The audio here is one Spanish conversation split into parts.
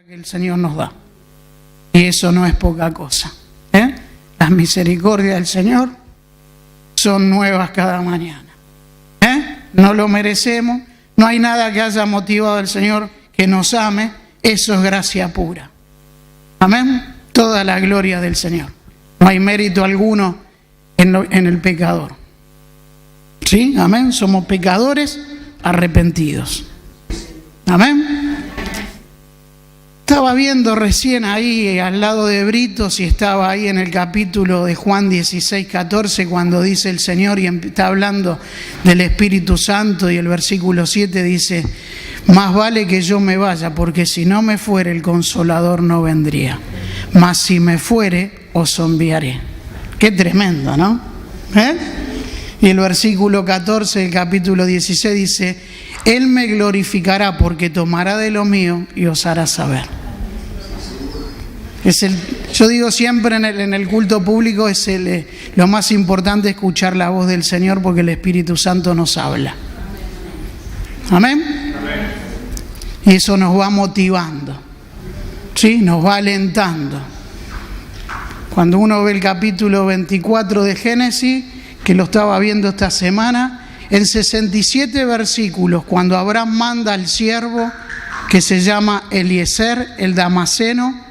que el Señor nos da. Y eso no es poca cosa. Las misericordias del Señor son nuevas cada mañana. No lo merecemos, no hay nada que haya motivado al Señor que nos ame, eso es gracia pura. Amén. Toda la gloria del Señor. No hay mérito alguno en el pecador. ¿Sí? Amén. Somos pecadores arrepentidos. Amén. Estaba viendo recién ahí al lado de Britos y estaba ahí en el capítulo de Juan 16, 14 cuando dice el Señor y está hablando del Espíritu Santo y el versículo 7 dice: más vale que yo me vaya, porque si no me fuere el Consolador no vendría, mas si me fuere os enviaré. Qué tremendo, ¿no? Y el versículo 14 del capítulo 16 dice: Él me glorificará porque tomará de lo mío y os hará saber. Yo digo siempre en el culto público, lo más importante es escuchar la voz del Señor porque el Espíritu Santo nos habla. Amén. Y eso nos va motivando, ¿sí? Nos va alentando. Cuando uno ve el capítulo 24 de Génesis, que lo estaba viendo esta semana, en 67 versículos, cuando Abraham manda al siervo que se llama Eliezer, el Damaseno,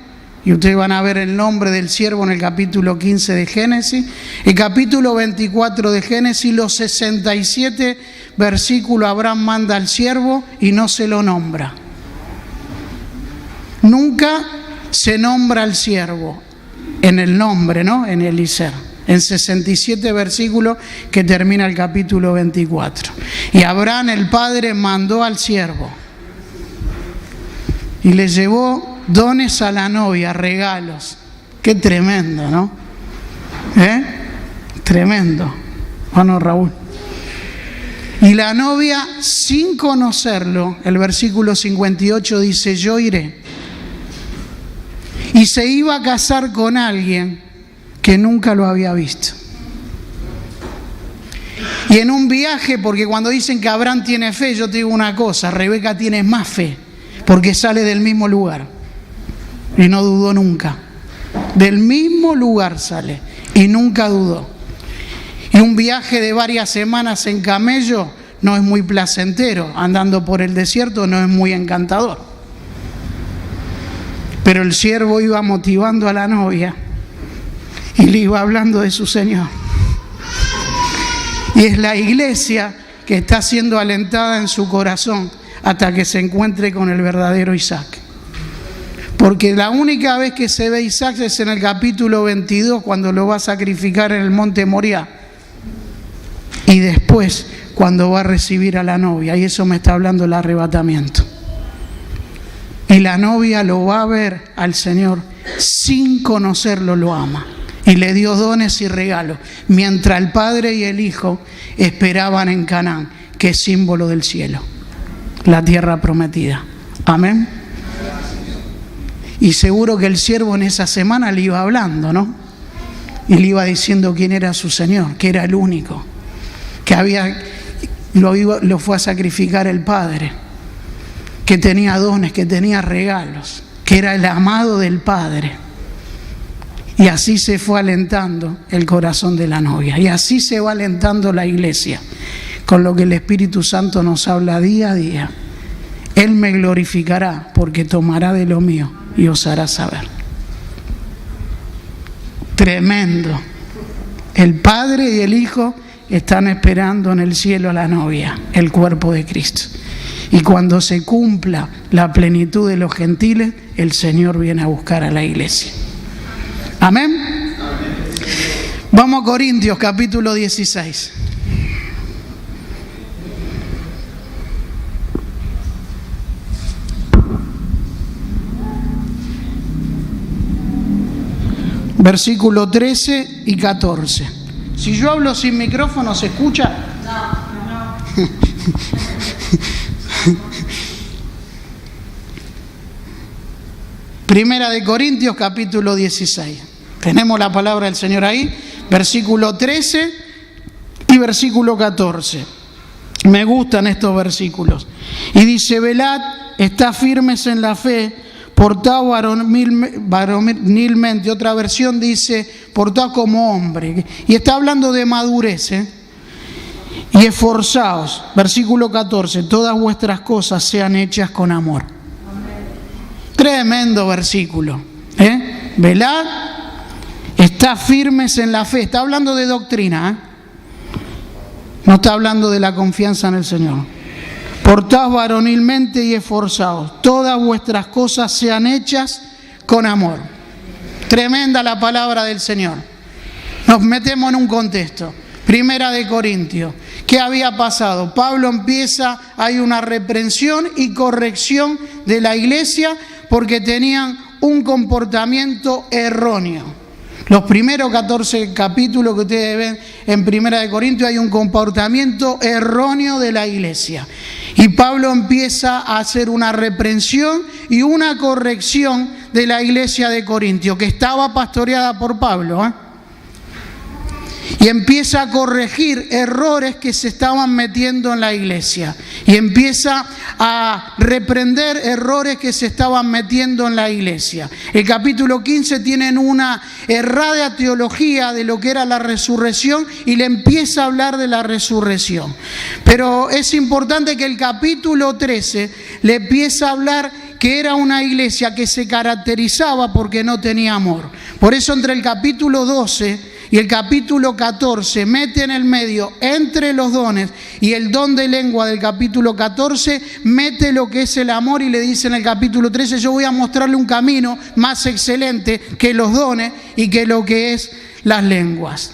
y ustedes van a ver el nombre del siervo en el capítulo 15 de Génesis, el capítulo 24 de Génesis, los 67 versículos, Abraham manda al siervo y no se lo nombra. Nunca se nombra al siervo en el nombre, ¿no? En Eliezer. En 67 versículos que termina el capítulo 24. Y Abraham, el padre, mandó al siervo y le llevó dones a la novia, regalos. Qué tremendo, ¿no? Tremendo. Bueno, Raúl. Y la novia, sin conocerlo, el versículo 58 dice: yo iré. Y se iba a casar con alguien que nunca lo había visto. Y en un viaje, porque cuando dicen que Abraham tiene fe, yo te digo una cosa: Rebeca tiene más fe, porque sale del mismo lugar y no dudó nunca. Del mismo lugar sale y nunca dudó. Y un viaje de varias semanas en camello no es muy placentero, andando por el desierto no es muy encantador. Pero el siervo iba motivando a la novia y le iba hablando de su Señor. Y es la iglesia que está siendo alentada en su corazón hasta que se encuentre con el verdadero Isaac. Porque la única vez que se ve Isaac es en el capítulo 22, cuando lo va a sacrificar en el monte Moriah. Y después, cuando va a recibir a la novia. Y eso me está hablando el arrebatamiento. Y la novia lo va a ver al Señor, sin conocerlo lo ama. Y le dio dones y regalos, mientras el Padre y el Hijo esperaban en Canaán, que es símbolo del cielo, la tierra prometida. Amén. Y seguro que el siervo en esa semana le iba hablando, ¿no? Y le iba diciendo quién era su Señor, que era el único, que lo fue a sacrificar el Padre, que tenía dones, que tenía regalos, que era el amado del Padre. Y así se fue alentando el corazón de la novia. Y así se va alentando la iglesia, con lo que el Espíritu Santo nos habla día a día. Él me glorificará porque tomará de lo mío y os hará saber. Tremendo. El Padre y el Hijo están esperando en el cielo a la novia, el cuerpo de Cristo. Y cuando se cumpla la plenitud de los gentiles, el Señor viene a buscar a la iglesia. Amén. Vamos a Corintios capítulo 16. Versículo 13 y 14. Si yo hablo sin micrófono, ¿se escucha? No. Primera de Corintios capítulo 16. Tenemos la palabra del Señor ahí, versículo 13 y versículo 14. Me gustan estos versículos. Y dice: velad, estad firmes en la fe, portaos varonilmente. Otra versión dice, portaos como hombre. Y está hablando de madurez, Y esforzaos, versículo 14, todas vuestras cosas sean hechas con amor. Tremendo versículo. Velad, estad firmes en la fe. Está hablando de doctrina, No está hablando de la confianza en el Señor. Portaos varonilmente y esforzaos. Todas vuestras cosas sean hechas con amor. Tremenda la palabra del Señor. Nos metemos en un contexto. Primera de Corintios. ¿Qué había pasado? Pablo empieza, hay una reprensión y corrección de la iglesia porque tenían un comportamiento erróneo. Los primeros 14 capítulos que ustedes ven en Primera de Corintios hay un comportamiento erróneo de la iglesia. Y Pablo empieza a hacer una reprensión y una corrección de la iglesia de Corintios, que estaba pastoreada por Pablo, Y empieza a corregir errores que se estaban metiendo en la iglesia. Y empieza a reprender errores que se estaban metiendo en la iglesia. El capítulo 15 tienen una errada teología de lo que era la resurrección y le empieza a hablar de la resurrección. Pero es importante que el capítulo 13 le empieza a hablar que era una iglesia que se caracterizaba porque no tenía amor. Por eso entre el capítulo 12 y el capítulo 14 mete en el medio, entre los dones y el don de lengua del capítulo 14, mete lo que es el amor y le dice en el capítulo 13, yo voy a mostrarle un camino más excelente que los dones y que lo que es las lenguas.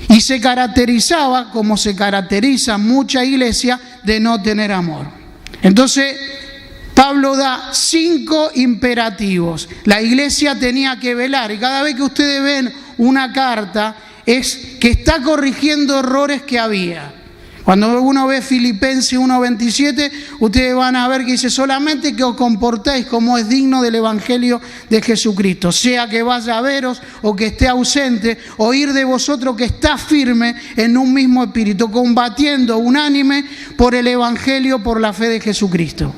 Y se caracterizaba, como se caracteriza mucha iglesia, de no tener amor. Entonces, Pablo da 5 imperativos. La iglesia tenía que velar, y cada vez que ustedes ven una carta es que está corrigiendo errores que había. Cuando uno ve Filipenses 1:27, ustedes van a ver que dice solamente que os comportéis como es digno del Evangelio de Jesucristo, sea que vaya a veros o que esté ausente, oír de vosotros que está firme en un mismo espíritu, combatiendo unánime por el Evangelio, por la fe de Jesucristo.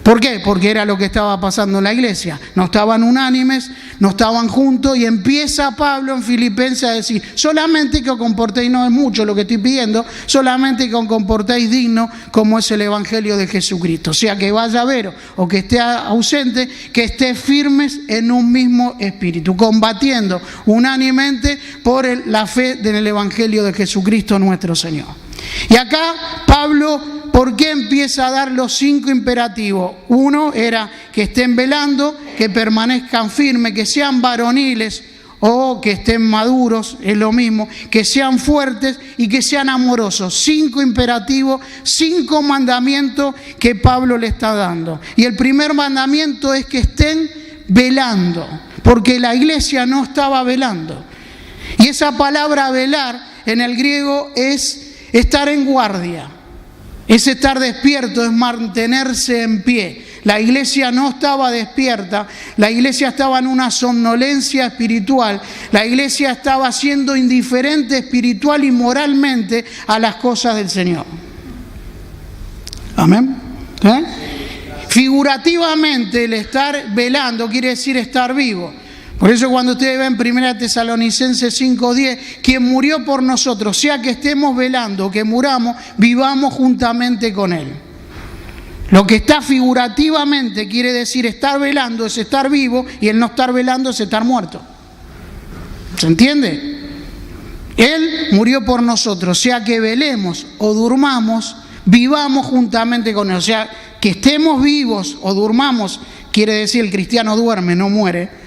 ¿Por qué? Porque era lo que estaba pasando en la iglesia. No estaban unánimes, no estaban juntos y empieza Pablo en Filipenses a decir, solamente que os comportéis, no es mucho lo que estoy pidiendo, solamente que os comportéis digno como es el Evangelio de Jesucristo. O sea, que vaya a veros o que esté ausente, que estés firmes en un mismo espíritu, combatiendo unánimemente por la fe del Evangelio de Jesucristo nuestro Señor. Y acá Pablo, ¿por qué empieza a dar los 5 imperativos? Uno era que estén velando, que permanezcan firmes, que sean varoniles o que estén maduros, es lo mismo, que sean fuertes y que sean amorosos. 5 imperativos, 5 mandamientos que Pablo le está dando. Y el primer mandamiento es que estén velando, porque la iglesia no estaba velando. Y esa palabra velar en el griego es estar en guardia. Es estar despierto, es mantenerse en pie. La iglesia no estaba despierta, la iglesia estaba en una somnolencia espiritual, la iglesia estaba siendo indiferente espiritual y moralmente a las cosas del Señor. Amén. Figurativamente el estar velando quiere decir estar vivo. Por eso cuando ustedes ven 1 Tesalonicenses 5:10, quien murió por nosotros, sea que estemos velando o que muramos, vivamos juntamente con Él. Lo que está figurativamente quiere decir estar velando es estar vivo y el no estar velando es estar muerto. ¿Se entiende? Él murió por nosotros, sea que velemos o durmamos, vivamos juntamente con Él. O sea, que estemos vivos o durmamos, quiere decir el cristiano duerme, no muere.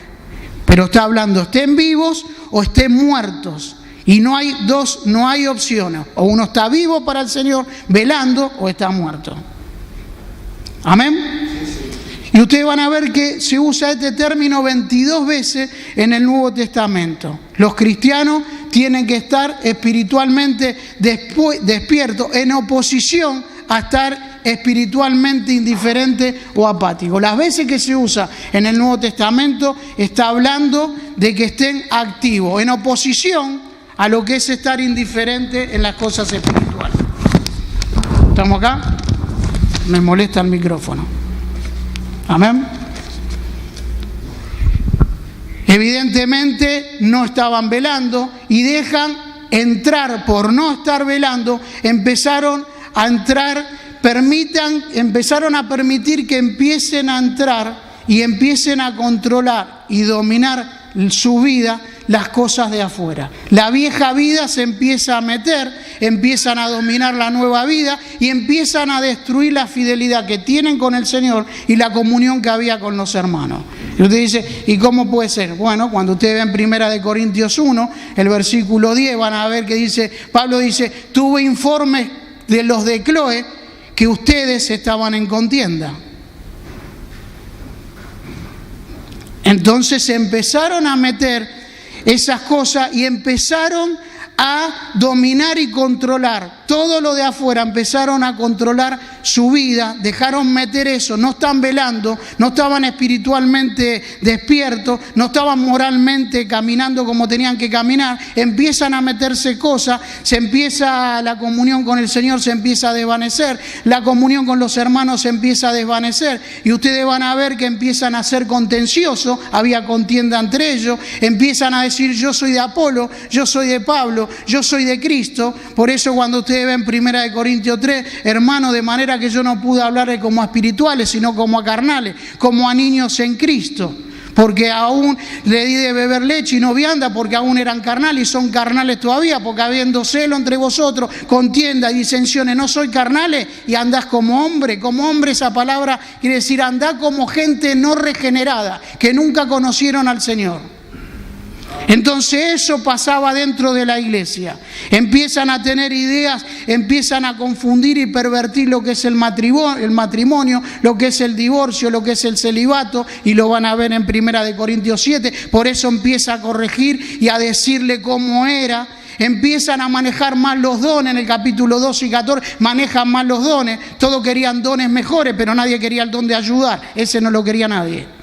Pero está hablando, estén vivos o estén muertos. Y no hay opciones. O uno está vivo para el Señor, velando, o está muerto. Amén. Y ustedes van a ver que se usa este término 22 veces en el Nuevo Testamento. Los cristianos tienen que estar espiritualmente despiertos, en oposición a estar espiritualmente indiferente o apático. Las veces que se usa en el Nuevo Testamento está hablando de que estén activos, en oposición a lo que es estar indiferente en las cosas espirituales. ¿Estamos acá? Me molesta el micrófono. Amén. Evidentemente no estaban velando y dejan entrar, por no estar velando, empezaron a entrar, empezaron a permitir que empiecen a entrar y empiecen a controlar y dominar su vida las cosas de afuera. La vieja vida se empieza a meter, empiezan a dominar la nueva vida y empiezan a destruir la fidelidad que tienen con el Señor y la comunión que había con los hermanos. Y usted dice, ¿y cómo puede ser? Bueno, cuando ustedes ven 1 Corintios 1, el versículo 10, van a ver que dice, Pablo dice, tuve informes de los de Cloé que ustedes estaban en contienda. Entonces se empezaron a meter esas cosas y empezaron a dominar y controlar todo lo de afuera, empezaron a controlar su vida, dejaron meter eso, no están velando, no estaban espiritualmente despiertos, no estaban moralmente caminando como tenían que caminar, empiezan a meterse cosas, se empieza la comunión con el Señor, se empieza a desvanecer, la comunión con los hermanos se empieza a desvanecer y ustedes van a ver que empiezan a ser contenciosos, había contienda entre ellos, empiezan a decir yo soy de Apolo, yo soy de Pablo, yo soy de Cristo. Por eso cuando ustedes ven 1 Corintios 3, hermano, de manera que yo no pude hablarles como a espirituales, sino como a carnales, como a niños en Cristo. Porque aún le di de beber leche y no vianda, porque aún eran carnales y son carnales todavía, porque habiendo celo entre vosotros, contienda y disensiones, no soy carnales y andás como hombre. Como hombre, esa palabra quiere decir andá como gente no regenerada, que nunca conocieron al Señor. Entonces eso pasaba dentro de la iglesia. Empiezan a tener ideas, empiezan a confundir y pervertir lo que es el matrimonio, lo que es el divorcio, lo que es el celibato, y lo van a ver en 1 Corintios 7. Por eso empieza a corregir y a decirle cómo era. Empiezan a manejar más los dones, en el capítulo 12 y 14 manejan más los dones. Todos querían dones mejores, pero nadie quería el don de ayudar. Ese no lo quería nadie.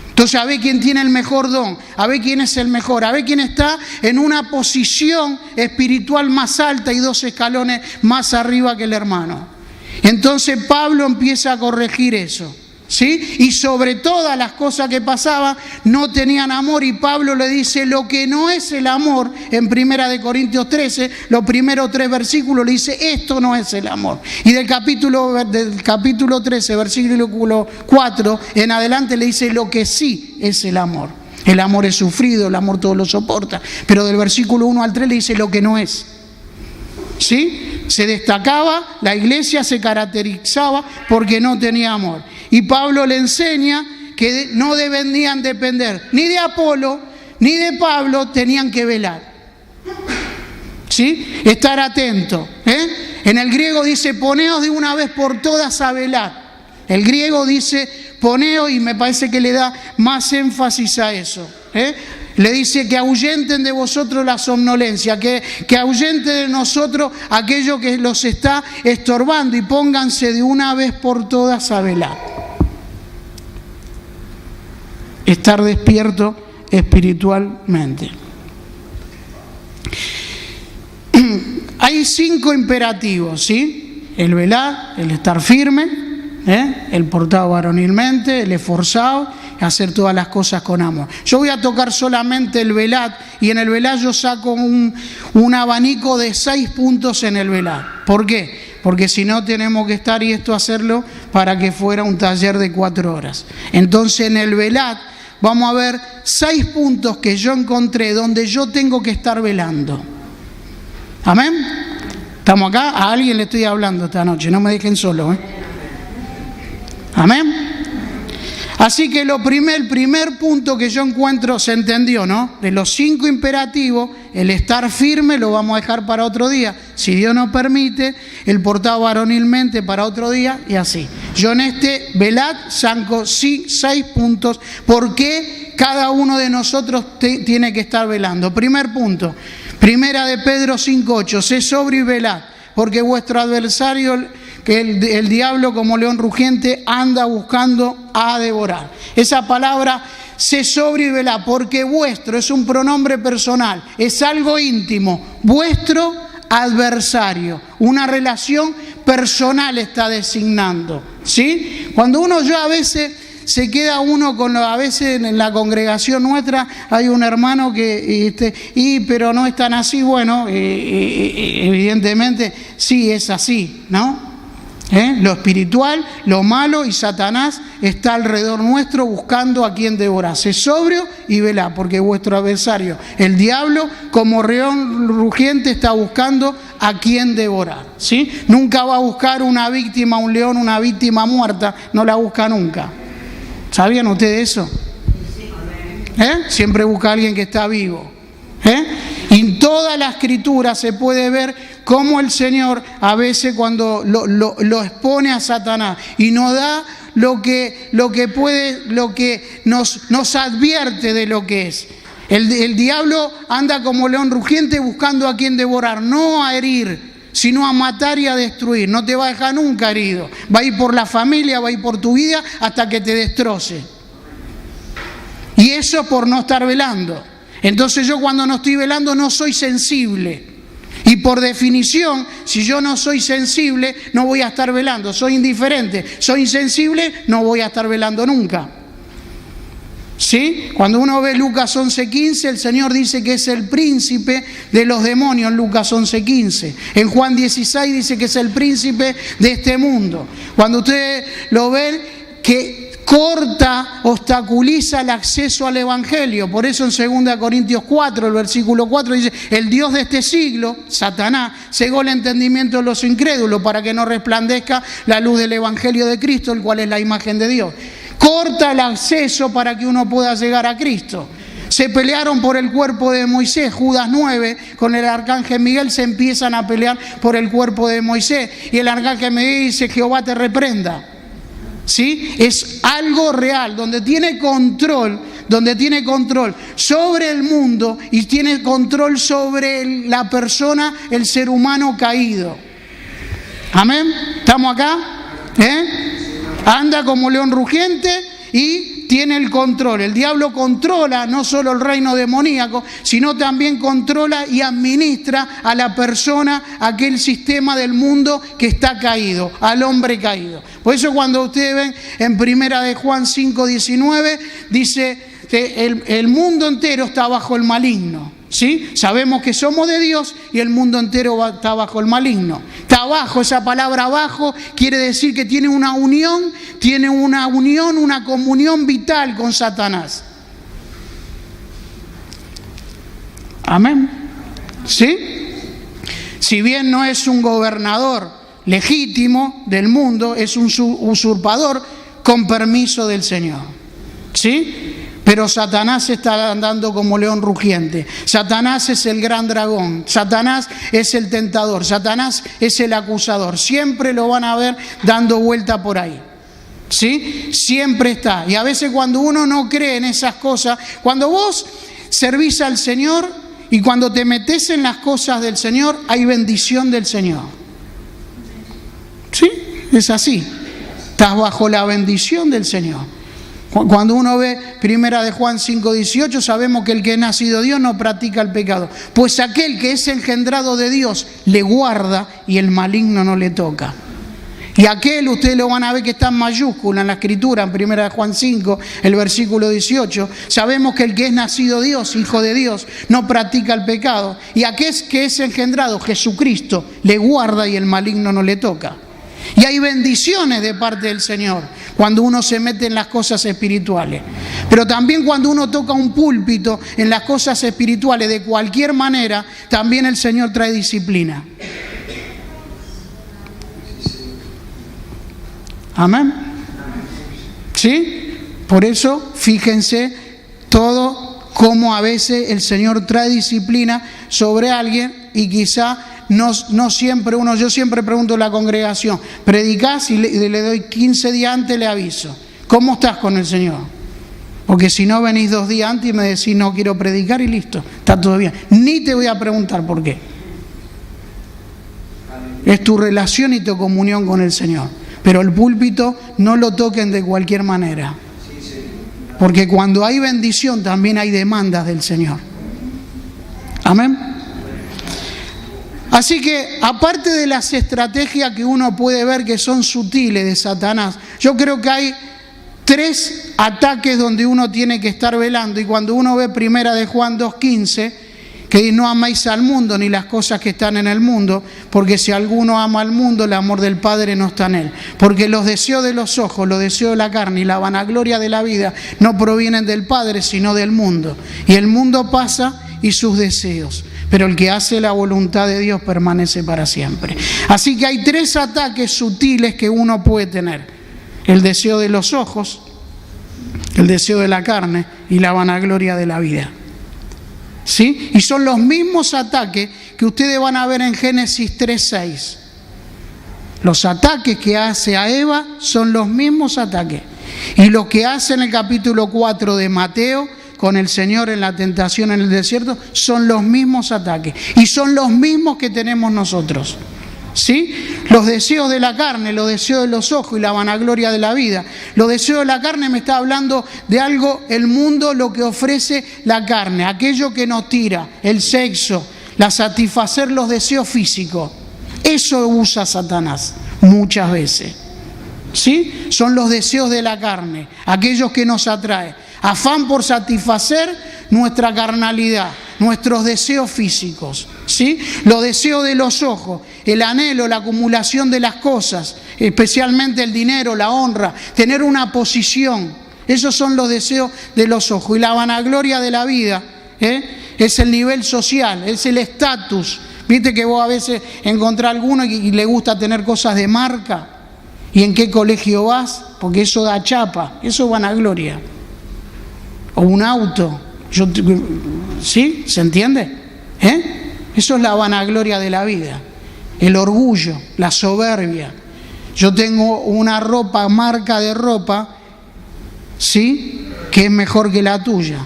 Entonces a ver quién tiene el mejor don, a ver quién es el mejor, a ver quién está en una posición espiritual más alta y 2 escalones más arriba que el hermano. Entonces Pablo empieza a corregir eso, ¿sí? Y sobre todas las cosas que pasaban no tenían amor, y Pablo le dice lo que no es el amor. En 1 Corintios 13, los primeros 3 versículos le dice esto no es el amor, y del capítulo 13 versículo 4 en adelante le dice lo que sí es el amor. El amor es sufrido, el amor todo lo soporta, pero del versículo 1 al 3 le dice lo que no es, ¿sí? Se destacaba, la iglesia se caracterizaba porque no tenía amor. Y Pablo le enseña que no debían depender ni de Apolo ni de Pablo, tenían que velar, ¿sí? Estar atento, En el griego dice poneos de una vez por todas a velar. El griego dice poneos y me parece que le da más énfasis a eso, Le dice que ahuyenten de vosotros la somnolencia, que ahuyenten de nosotros aquello que los está estorbando, y pónganse de una vez por todas a velar. Estar despierto espiritualmente. Hay 5 imperativos, ¿sí? El velar, el estar firme, el portado varonilmente, el esforzado, hacer todas las cosas con amor. Yo voy a tocar solamente el velar, y en el velar yo saco un abanico de 6 puntos en el velar. ¿Por qué? Porque si no tenemos que estar y esto hacerlo para que fuera un taller de 4 horas. Entonces en el velar vamos a ver 6 puntos que yo encontré donde yo tengo que estar velando. ¿Amén? ¿Estamos acá? A alguien le estoy hablando esta noche, no me dejen solo, ¿Amén? Así que el primer punto que yo encuentro, se entendió, ¿no? De los 5 imperativos, el estar firme lo vamos a dejar para otro día, si Dios nos permite, el portado varonilmente para otro día, y así. Yo en este velad saco 6 puntos, porque cada uno de nosotros tiene que estar velando. Primer punto, 1 Pedro 5:8, sé sobrio y velad, porque vuestro adversario, que el diablo como león rugiente anda buscando a devorar. Esa palabra, sé sobrio y velá, porque vuestro es un pronombre personal, es algo íntimo, vuestro adversario, una relación personal está designando, ¿sí? Cuando uno, yo a veces se queda uno con a veces en la congregación nuestra hay un hermano que pero no es tan así. Bueno, evidentemente sí es así, ¿no? Lo espiritual, lo malo y Satanás está alrededor nuestro buscando a quien devorar. Sé sobrio y velá, porque vuestro adversario, el diablo, como león rugiente, está buscando a quien devorar, ¿sí? Nunca va a buscar una víctima, un león, una víctima muerta, no la busca nunca. ¿Sabían ustedes eso? Siempre busca a alguien que está vivo. Y en toda la escritura se puede ver cómo el Señor a veces cuando lo expone a Satanás y nos da lo que nos advierte de lo que es. El diablo anda como león rugiente buscando a quien devorar, no a herir, sino a matar y a destruir. No te va a dejar nunca herido. Va a ir por la familia, va a ir por tu vida hasta que te destroce. Y eso por no estar velando. Entonces yo cuando no estoy velando no soy sensible. Y por definición, si yo no soy sensible, no voy a estar velando. Soy indiferente, soy insensible, no voy a estar velando nunca. ¿Sí? Cuando uno ve Lucas 11:15, el Señor dice que es el príncipe de los demonios, Lucas 11:15. En Juan 16 dice que es el príncipe de este mundo. Cuando ustedes lo ven, que corta, obstaculiza el acceso al Evangelio. Por eso en 2 Corintios 4, el versículo 4 dice: el Dios de este siglo, Satanás, cegó el entendimiento de los incrédulos para que no resplandezca la luz del Evangelio de Cristo, el cual es la imagen de Dios. Corta el acceso para que uno pueda llegar a Cristo. Se pelearon por el cuerpo de Moisés. Judas 9, con el arcángel Miguel se empiezan a pelear por el cuerpo de Moisés. Y el arcángel Miguel dice: Jehová te reprenda. ¿Sí? Es algo real, donde tiene control sobre el mundo y tiene control sobre la persona, el ser humano caído. ¿Amén? ¿Estamos acá? Anda como león rugiente y tiene el control. El diablo controla no solo el reino demoníaco, sino también controla y administra a la persona, aquel sistema del mundo que está caído, al hombre caído. Por eso cuando ustedes ven en 1 de Juan 5:19, dice que el mundo entero está bajo el maligno. ¿Sí? Sabemos que somos de Dios y el mundo entero está bajo el maligno. Está abajo, esa palabra abajo quiere decir que tiene una unión, una comunión vital con Satanás. Amén. ¿Sí? Si bien no es un gobernador legítimo del mundo, es un usurpador con permiso del Señor. ¿Sí? Pero Satanás está andando como león rugiente. Satanás es el gran dragón. Satanás es el tentador. Satanás es el acusador. Siempre lo van a ver dando vuelta por ahí. ¿Sí? Siempre está. Y a veces cuando uno no cree en esas cosas, cuando vos servís al Señor y cuando te metés en las cosas del Señor, hay bendición del Señor. ¿Sí? Es así. Estás bajo la bendición del Señor. Cuando uno ve 1 de Juan 5:18, sabemos que el que es nacido de Dios no practica el pecado. Pues aquel que es engendrado de Dios le guarda y el maligno no le toca. Y aquel, ustedes lo van a ver que está en mayúscula en la escritura, en 1 de Juan 5, el versículo 18. Sabemos que el que es nacido de Dios, hijo de Dios, no practica el pecado. Y aquel que es engendrado, Jesucristo, le guarda y el maligno no le toca. Y hay bendiciones de parte del Señor cuando uno se mete en las cosas espirituales. Pero también cuando uno toca un púlpito en las cosas espirituales de cualquier manera, también el Señor trae disciplina. Amén. ¿Sí? Por eso, fíjense todo cómo a veces el Señor trae disciplina sobre alguien y quizá no siempre uno, yo siempre pregunto a la congregación, predicás y le doy 15 días antes, le aviso, ¿cómo estás con el Señor? Porque si no venís 2 días antes y me decís no quiero predicar y listo, está todo bien. Ni te voy a preguntar por qué. Es tu relación y tu comunión con el Señor. Pero el púlpito no lo toquen de cualquier manera. Porque cuando hay bendición también hay demandas del Señor. Amén. Así que, aparte de las estrategias que uno puede ver que son sutiles de Satanás, yo creo que hay 3 ataques donde uno tiene que estar velando. Y cuando uno ve primera de Juan 2:15, que dice: no améis al mundo ni las cosas que están en el mundo, porque si alguno ama al mundo, el amor del Padre no está en él. Porque los deseos de los ojos, los deseos de la carne y la vanagloria de la vida no provienen del Padre, sino del mundo. Y el mundo pasa y sus deseos, pero el que hace la voluntad de Dios permanece para siempre. Así que hay 3 ataques sutiles que uno puede tener: el deseo de los ojos, el deseo de la carne y la vanagloria de la vida. ¿Sí? Y son los mismos ataques que ustedes van a ver en Génesis 3:6. Los ataques que hace a Eva son los mismos ataques. Y lo que hace en el capítulo 4 de Mateo con el Señor en la tentación en el desierto son los mismos ataques. Y son los mismos que tenemos nosotros. ¿Sí? Los deseos de la carne, los deseos de los ojos y la vanagloria de la vida. Los deseos de la carne me está hablando de algo, el mundo, lo que ofrece la carne, aquello que nos tira, el sexo, la satisfacer los deseos físicos. Eso usa Satanás muchas veces. ¿Sí? Son los deseos de la carne, aquellos que nos atraen. Afán por satisfacer nuestra carnalidad, nuestros deseos físicos. ¿Sí? Los deseos de los ojos, el anhelo, la acumulación de las cosas, especialmente el dinero, la honra, tener una posición. Esos son los deseos de los ojos. Y la vanagloria de la vida es el nivel social, es el estatus. Viste que vos a veces encontrás a alguno y le gusta tener cosas de marca. ¿Y en qué colegio vas? Porque eso da chapa, eso es vanagloria. O un auto. ¿Sí? ¿Se entiende? Eso es la vanagloria de la vida. El orgullo, la soberbia. Yo tengo una marca de ropa, ¿sí?, que es mejor que la tuya.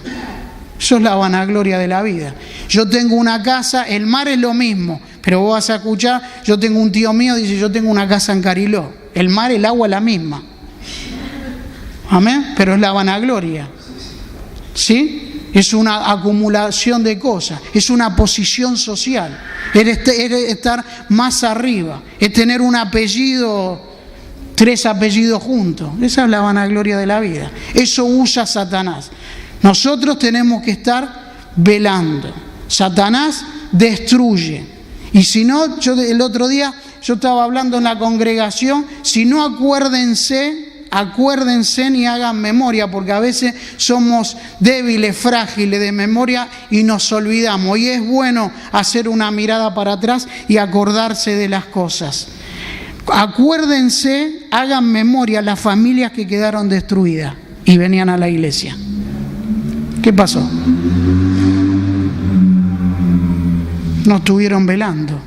Eso es la vanagloria de la vida. Yo tengo una casa, el mar es lo mismo, pero vos vas a escuchar, yo tengo un tío mío, dice: yo tengo una casa en Cariló. El mar, el agua es la misma. Amén, pero es la vanagloria. ¿Sí? Es una acumulación de cosas, es una posición social, es estar más arriba, es tener un apellido, 3 apellidos juntos. Esa es la vanagloria de la vida. Eso usa Satanás. Nosotros tenemos que estar velando. Satanás destruye. Y si no, el otro día yo estaba hablando en la congregación, si no, acuérdense ni hagan memoria, porque a veces somos débiles, frágiles de memoria y nos olvidamos. Y es bueno hacer una mirada para atrás y acordarse de las cosas. Acuérdense, hagan memoria las familias que quedaron destruidas y venían a la iglesia. ¿Qué pasó? No estuvieron velando.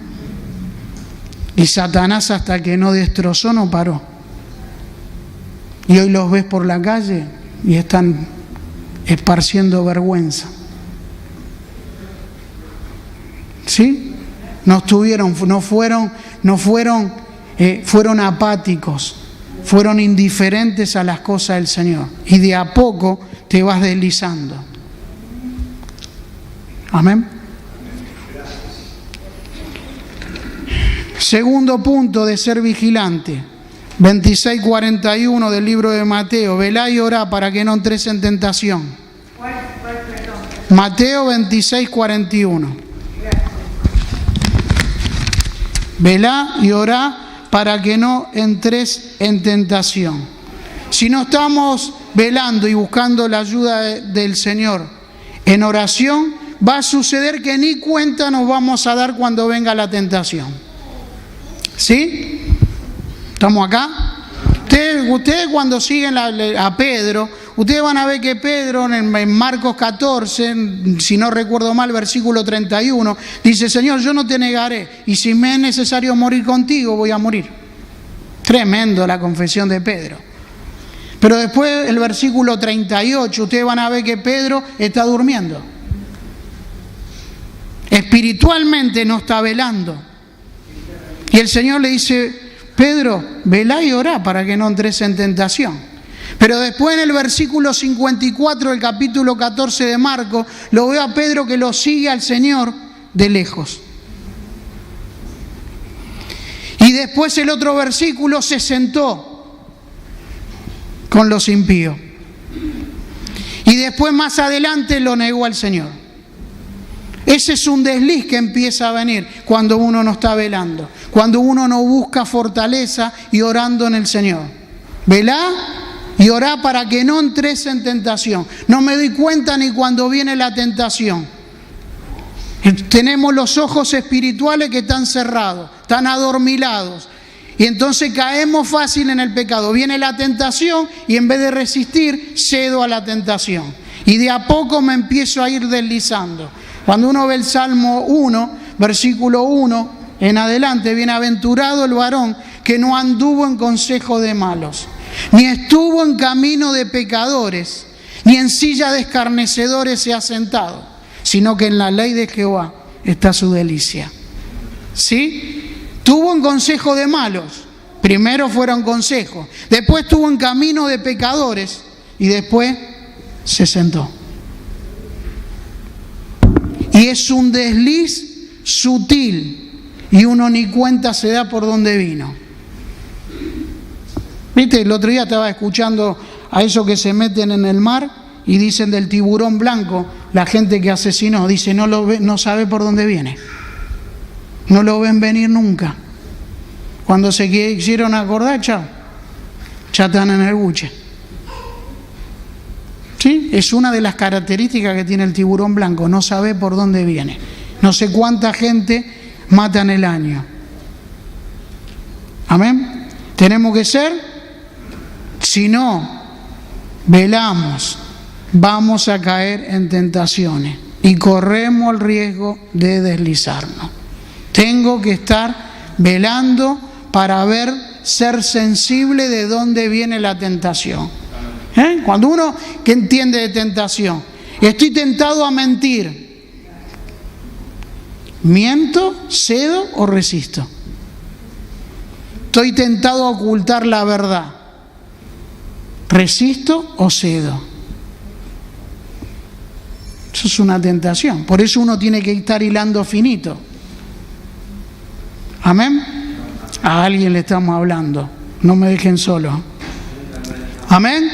Y Satanás, hasta que no destrozó, no paró. Y hoy los ves por la calle y están esparciendo vergüenza. ¿Sí? Fueron apáticos, fueron indiferentes a las cosas del Señor. Y de a poco te vas deslizando. Amén. Segundo punto de ser vigilante. 26:41 del libro de Mateo. Velá y orá para que no entres en tentación. Mateo 26:41. Velá y orá para que no entres en tentación. Si no estamos velando y buscando la ayuda del Señor en oración, va a suceder que ni cuenta nos vamos a dar cuando venga la tentación. ¿Sí? ¿Estamos acá? Ustedes cuando siguen a Pedro, ustedes van a ver que Pedro en Marcos 14, si no recuerdo mal, versículo 31, dice: Señor, yo no te negaré, y si me es necesario morir contigo, voy a morir. Tremendo la confesión de Pedro. Pero después el versículo 38, ustedes van a ver que Pedro está durmiendo. Espiritualmente no está velando. Y el Señor le dice: Pedro, velá y orá para que no entres en tentación. Pero después en el versículo 54 del capítulo 14 de Marcos, lo veo a Pedro que lo sigue al Señor de lejos. después el otro versículo, se sentó con los impíos. Y después más adelante lo negó al Señor. Ese es un desliz que empieza a venir cuando uno no está velando, cuando uno no busca fortaleza y orando en el Señor. Velá y orá para que no entres en tentación. No me doy cuenta ni cuando viene la tentación. Tenemos los ojos espirituales que están cerrados, están adormilados. Y entonces caemos fácil en el pecado. Viene la tentación y en vez de resistir, cedo a la tentación. Y de a poco me empiezo a ir deslizando. Cuando uno ve el Salmo 1, versículo 1 en adelante, bienaventurado el varón que no anduvo en consejo de malos, ni estuvo en camino de pecadores, ni en silla de escarnecedores se ha sentado, sino que en la ley de Jehová está su delicia. ¿Sí? Tuvo en consejo de malos, primero fueron consejos, después tuvo en camino de pecadores y después se sentó. Y es un desliz sutil y uno ni cuenta se da por dónde vino. ¿Viste? El otro día estaba escuchando a esos que se meten en el mar y dicen del tiburón blanco, la gente que asesinó, dice no lo ve, no sabe por dónde viene. No lo ven venir nunca. Cuando se quisieron acordar, chao, ya están en el buche. ¿Sí? Es una de las características que tiene el tiburón blanco, no sabe por dónde viene. No sé cuánta gente mata en el año. Amén. Tenemos que ser, si no velamos, vamos a caer en tentaciones y corremos el riesgo de deslizarnos. Tengo que estar velando para ser sensible de dónde viene la tentación. Cuando uno que entiende de tentación, estoy tentado a mentir, ¿miento, cedo o resisto? Estoy tentado a ocultar la verdad, ¿resisto o cedo? Eso es una tentación, por eso uno tiene que estar hilando finito. Amén. A alguien le estamos hablando, no me dejen solo. Amén.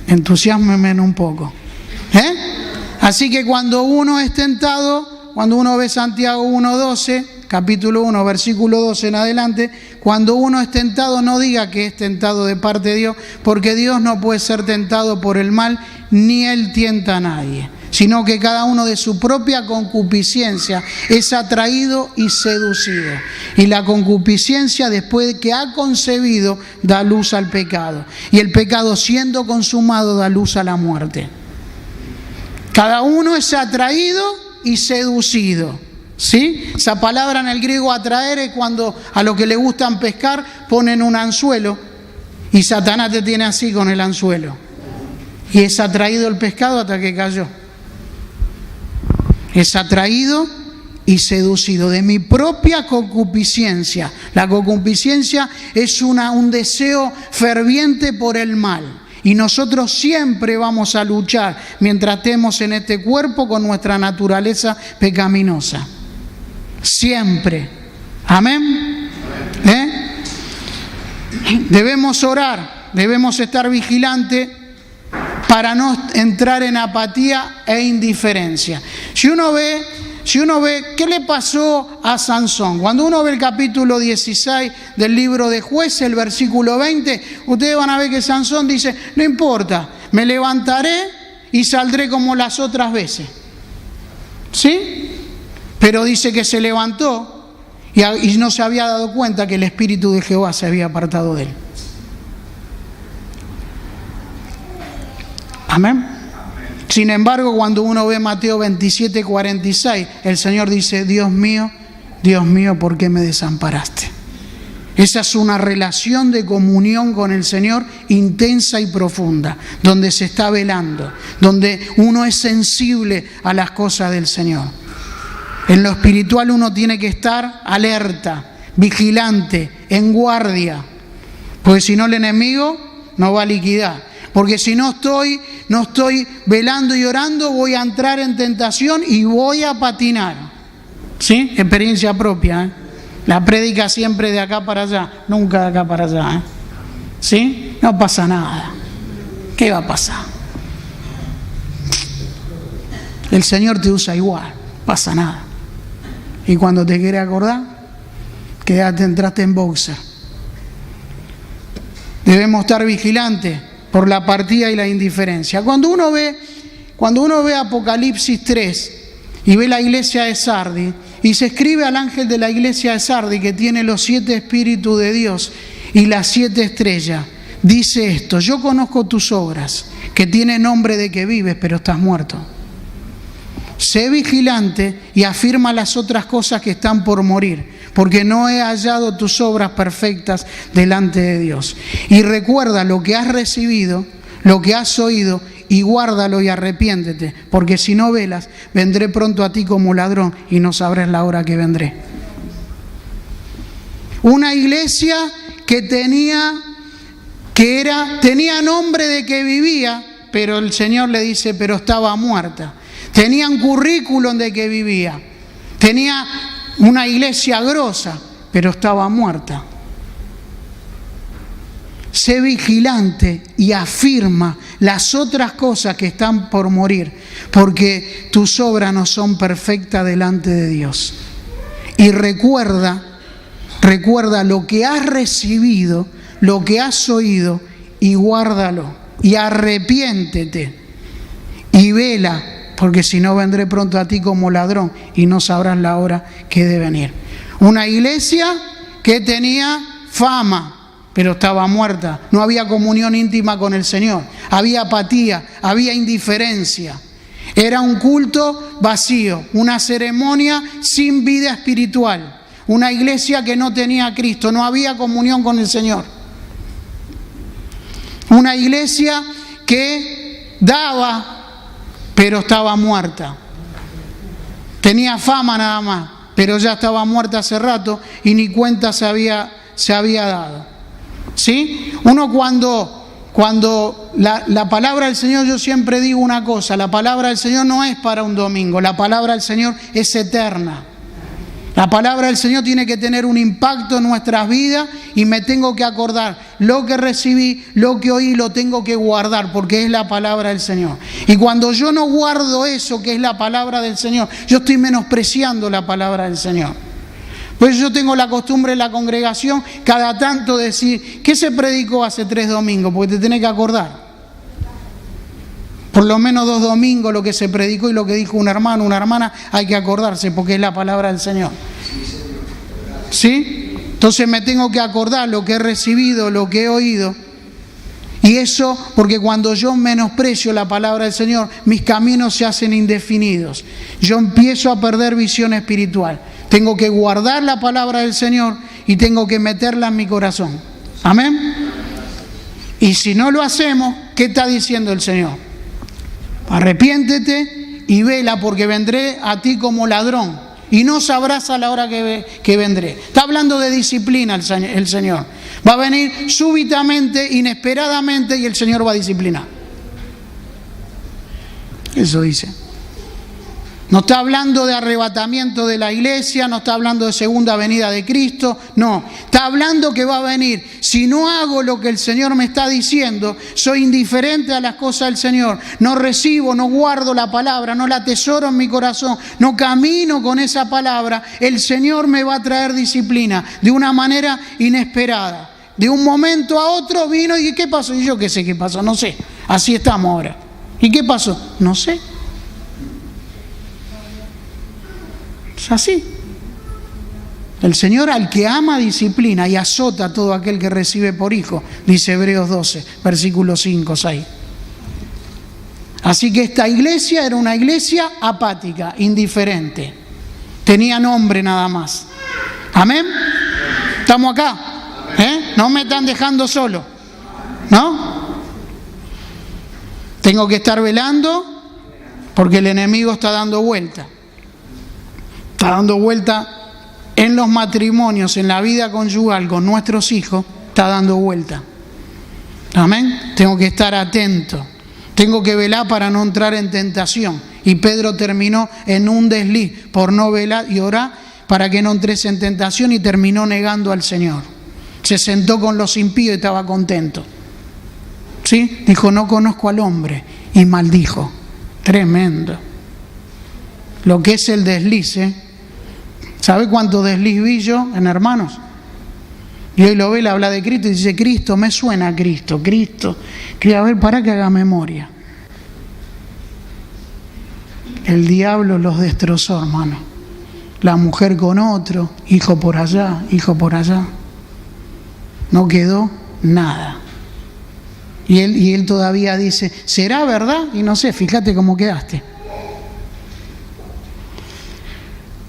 Entusiasmen un poco. Así que cuando uno es tentado, cuando uno ve Santiago 1:12, capítulo 1, versículo 12 en adelante, cuando uno es tentado, no diga que es tentado de parte de Dios, porque Dios no puede ser tentado por el mal, ni Él tienta a nadie, sino que cada uno de su propia concupiscencia es atraído y seducido. Y la concupiscencia, después de que ha concebido, da luz al pecado. Y el pecado, siendo consumado, da luz a la muerte. Cada uno es atraído y seducido. ¿Sí? Esa palabra en el griego atraer es cuando a los que le gustan pescar ponen un anzuelo y Satanás te tiene así con el anzuelo. Y es atraído el pescado hasta que cayó. Es atraído y seducido de mi propia concupiscencia. La concupiscencia es un deseo ferviente por el mal. Y nosotros siempre vamos a luchar mientras estemos en este cuerpo con nuestra naturaleza pecaminosa. Siempre. Amén. Debemos orar, debemos estar vigilantes para no entrar en apatía e indiferencia. Si uno ve, ¿qué le pasó a Sansón? Cuando uno ve el capítulo 16 del libro de Jueces, el versículo 20, ustedes van a ver que Sansón dice, no importa, me levantaré y saldré como las otras veces. ¿Sí? Pero dice que se levantó y no se había dado cuenta que el Espíritu de Jehová se había apartado de él. Amén. Sin embargo, cuando uno ve Mateo 27:46, el Señor dice, Dios mío, ¿por qué me desamparaste? Esa es una relación de comunión con el Señor intensa y profunda, donde se está velando, donde uno es sensible a las cosas del Señor. En lo espiritual uno tiene que estar alerta, vigilante, en guardia, porque si no el enemigo nos va a liquidar. Porque si no estoy velando y orando, voy a entrar en tentación y voy a patinar. ¿Sí? Experiencia propia. La prédica siempre de acá para allá, nunca de acá para allá. ¿Sí? No pasa nada. ¿Qué va a pasar? El Señor te usa igual, pasa nada. Y cuando te quiere acordar, entraste en boxer. Debemos estar vigilantes por la apatía y la indiferencia. Cuando uno ve Apocalipsis 3 y ve la iglesia de Sardis, y se escribe al ángel de la iglesia de Sardis, que tiene los 7 espíritus de Dios y las 7 estrellas, dice esto: yo conozco tus obras, que tiene nombre de que vives, pero estás muerto. Sé vigilante y afirma las otras cosas que están por morir, porque no he hallado tus obras perfectas delante de Dios. Y recuerda lo que has recibido, lo que has oído, y guárdalo y arrepiéntete, porque si no velas, vendré pronto a ti como ladrón y no sabrás la hora que vendré. Una iglesia que tenía nombre de que vivía, pero el Señor le dice, pero estaba muerta. Tenía un currículum de que vivía. Tenía una iglesia grosa, pero estaba muerta. Sé vigilante y afirma las otras cosas que están por morir, porque tus obras no son perfectas delante de Dios. Y recuerda lo que has recibido, lo que has oído, y guárdalo, y arrepiéntete, y vela, porque si no vendré pronto a ti como ladrón, y no sabrás la hora que he de venir. Una iglesia que tenía fama, pero estaba muerta. No había comunión íntima con el Señor. Había apatía, había indiferencia. Era un culto vacío, una ceremonia sin vida espiritual. Una iglesia que no tenía a Cristo, no había comunión con el Señor. Una iglesia que daba, pero estaba muerta. Tenía fama nada más, pero ya estaba muerta hace rato y ni cuenta se había dado. ¿Sí? Uno cuando la palabra del Señor, yo siempre digo una cosa: la palabra del Señor no es para un domingo, la palabra del Señor es eterna. La palabra del Señor tiene que tener un impacto en nuestras vidas y me tengo que acordar lo que recibí, lo que oí, lo tengo que guardar porque es la palabra del Señor. Y cuando yo no guardo eso que es la palabra del Señor, yo estoy menospreciando la palabra del Señor. Por eso yo tengo la costumbre en la congregación cada tanto decir, ¿qué se predicó hace 3 domingos? Porque te tenés que acordar. Por lo menos 2 domingos lo que se predicó y lo que dijo un hermano, una hermana, hay que acordarse porque es la palabra del Señor. ¿Sí? Entonces me tengo que acordar lo que he recibido, lo que he oído. Y eso porque cuando yo menosprecio la palabra del Señor, mis caminos se hacen indefinidos. Yo empiezo a perder visión espiritual. Tengo que guardar la palabra del Señor y tengo que meterla en mi corazón. Amén. Y si no lo hacemos, ¿qué está diciendo el Señor? Arrepiéntete y vela, porque vendré a ti como ladrón y no sabrás a la hora que vendré. Está hablando de disciplina el Señor. Va a venir súbitamente, inesperadamente, y el Señor va a disciplinar. Eso dice. No está hablando de arrebatamiento de la iglesia, no está hablando de segunda venida de Cristo, no. Está hablando que va a venir. Si no hago lo que el Señor me está diciendo, soy indiferente a las cosas del Señor, no recibo, no guardo la palabra, no la atesoro en mi corazón, no camino con esa palabra, el Señor me va a traer disciplina de una manera inesperada. De un momento a otro vino y ¿qué pasó? Y yo qué sé qué pasó, no sé. Así estamos ahora. ¿Y qué pasó? No sé. Es así. El Señor al que ama disciplina y azota a todo aquel que recibe por hijo, dice Hebreos 12, versículos 5, 6. Así que esta iglesia era una iglesia apática, indiferente. Tenía nombre nada más. ¿Amén? ¿Estamos acá? No me están dejando solo, ¿no? Tengo que estar velando porque el enemigo está dando vuelta. Está dando vuelta en los matrimonios, en la vida conyugal con nuestros hijos, está dando vuelta. Amén. Tengo que estar atento. Tengo que velar para no entrar en tentación. Y Pedro terminó en un desliz por no velar y orar. para que no entres en tentación y terminó negando al Señor. Se sentó con los impíos y estaba contento. ¿Sí? Dijo, no conozco al hombre, y maldijo. Tremendo. Lo que es el desliz, ¿eh? ¿Sabe cuánto desliz vi yo en Hermanos? Y hoy lo ve, le habla de Cristo y dice, Cristo, me suena a Cristo, Cristo. A ver, para que haga memoria. El diablo los destrozó, hermano. La mujer con otro, hijo por allá, hijo por allá. No quedó nada. Y él todavía dice, ¿será verdad? Y no sé, fíjate cómo quedaste.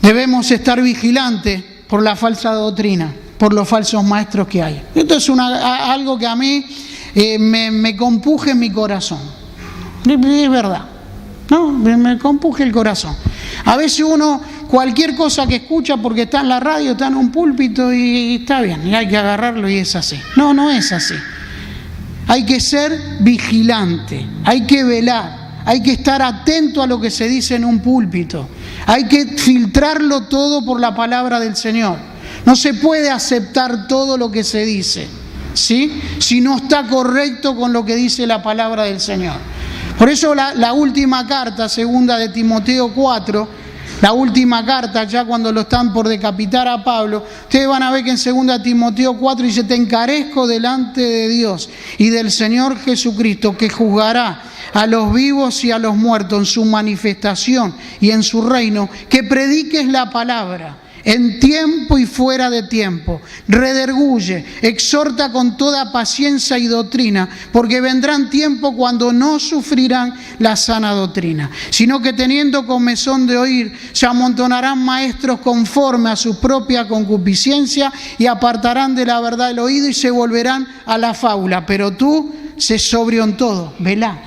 Debemos estar vigilantes por la falsa doctrina, por los falsos maestros que hay. Esto es algo que a mí me compuje mi corazón. Es verdad, ¿no? Me compuje el corazón. A veces uno, cualquier cosa que escucha porque está en la radio, está en un púlpito y está bien, y hay que agarrarlo y es así. No, no es así. Hay que ser vigilante, hay que velar, hay que estar atento a lo que se dice en un púlpito. Hay que filtrarlo todo por la palabra del Señor. No se puede aceptar todo lo que se dice, ¿sí? Si no está correcto con lo que dice la palabra del Señor. Por eso la última carta, segunda de Timoteo 4, la última carta, ya cuando lo están por decapitar a Pablo, ustedes van a ver que en 2 Timoteo 4 dice, te encarezco delante de Dios y del Señor Jesucristo, que juzgará a los vivos y a los muertos en su manifestación y en su reino, que prediques la palabra en tiempo y fuera de tiempo, redarguye, exhorta con toda paciencia y doctrina, porque vendrán tiempos cuando no sufrirán la sana doctrina, sino que teniendo comezón de oír, se amontonarán maestros conforme a su propia concupiscencia y apartarán de la verdad el oído y se volverán a la fábula. Pero tú, sé sobrio en todo, velá.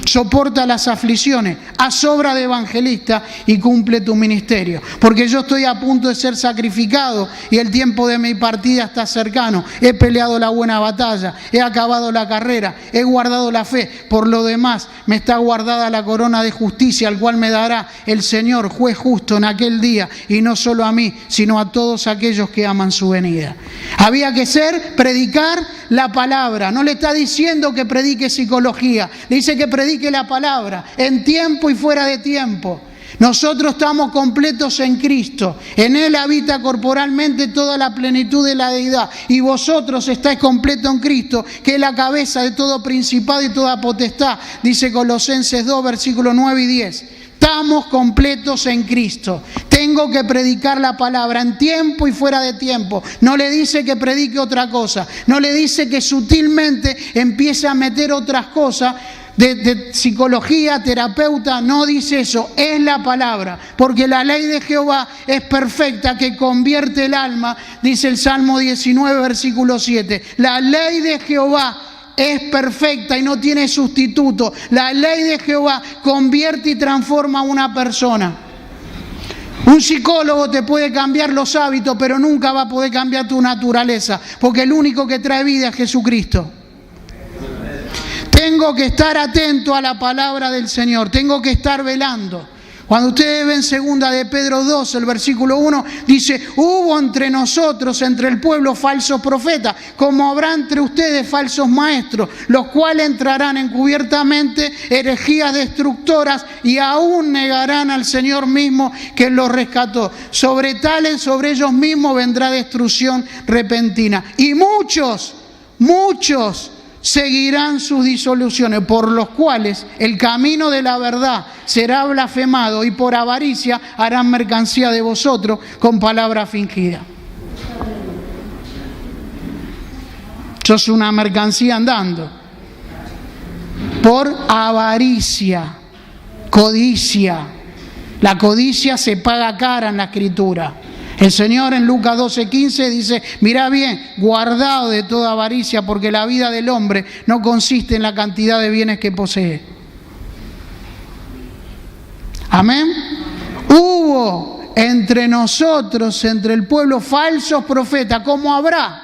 Soporta las aflicciones, haz obra de evangelista y cumple tu ministerio. Porque yo estoy a punto de ser sacrificado y el tiempo de mi partida está cercano. He peleado la buena batalla, he acabado la carrera, he guardado la fe. Por lo demás, me está guardada la corona de justicia, al cual me dará el Señor, juez justo, en aquel día. Y no solo a mí, sino a todos aquellos que aman su venida. Había que predicar la palabra. No le está diciendo que predique psicología, le dice que predique la palabra en tiempo y fuera de tiempo. Nosotros estamos completos en Cristo, en Él habita corporalmente toda la plenitud de la deidad, y vosotros estáis completos en Cristo, que es la cabeza de todo principado y toda potestad, dice Colosenses 2 versículos 9 y 10. Estamos completos en Cristo. Tengo que predicar la palabra en tiempo y fuera de tiempo. No le dice que predique otra cosa. No le dice que sutilmente empiece a meter otras cosas de psicología, terapeuta. No dice eso. Es la palabra. Porque la ley de Jehová es perfecta, que convierte el alma. Dice el Salmo 19, versículo 7. La ley de Jehová es perfecta y no tiene sustituto. La ley de Jehová convierte y transforma a una persona. Un psicólogo te puede cambiar los hábitos, pero nunca va a poder cambiar tu naturaleza, porque el único que trae vida es Jesucristo. Tengo que estar atento a la palabra del Señor, tengo que estar velando. Cuando ustedes ven 2 de Pedro 2, el versículo 1, dice, hubo entre nosotros, entre el pueblo, falsos profetas, como habrá entre ustedes falsos maestros, los cuales entrarán encubiertamente herejías destructoras y aún negarán al Señor mismo que los rescató. Sobre tales, sobre ellos mismos vendrá destrucción repentina. Y muchos seguirán sus disoluciones, por los cuales el camino de la verdad será blasfemado y por avaricia harán mercancía de vosotros con palabra fingida. Sos una mercancía andando por avaricia, codicia. La codicia se paga cara en la Escritura. El Señor en Lucas 12:15 dice, mirá bien, guardado de toda avaricia, porque la vida del hombre no consiste en la cantidad de bienes que posee. Amén. Hubo entre nosotros, entre el pueblo, falsos profetas, como habrá.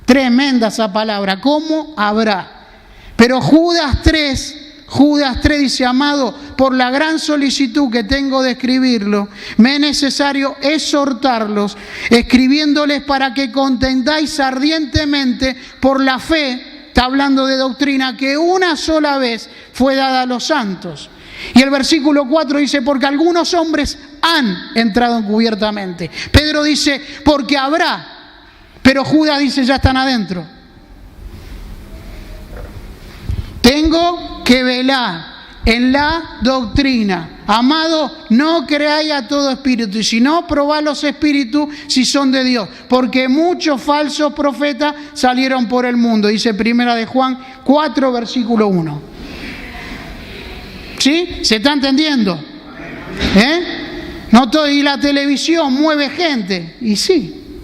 Tremenda esa palabra, como habrá. Pero Judas 3, Judas 3 dice: amado, por la gran solicitud que tengo de escribirlo, me es necesario exhortarlos, escribiéndoles para que contendáis ardientemente por la fe, está hablando de doctrina, que una sola vez fue dada a los santos. Y el versículo 4 dice: porque algunos hombres han entrado encubiertamente. Pedro dice: porque habrá. Pero Judas dice: ya están adentro. Tengo que velar en la doctrina. Amado, no creáis a todo espíritu, y si no, probad los espíritus si son de Dios, porque muchos falsos profetas salieron por el mundo. Dice Primera de Juan 4, versículo 1. ¿Sí? ¿Se está entendiendo? No todo, y la televisión mueve gente. Y sí,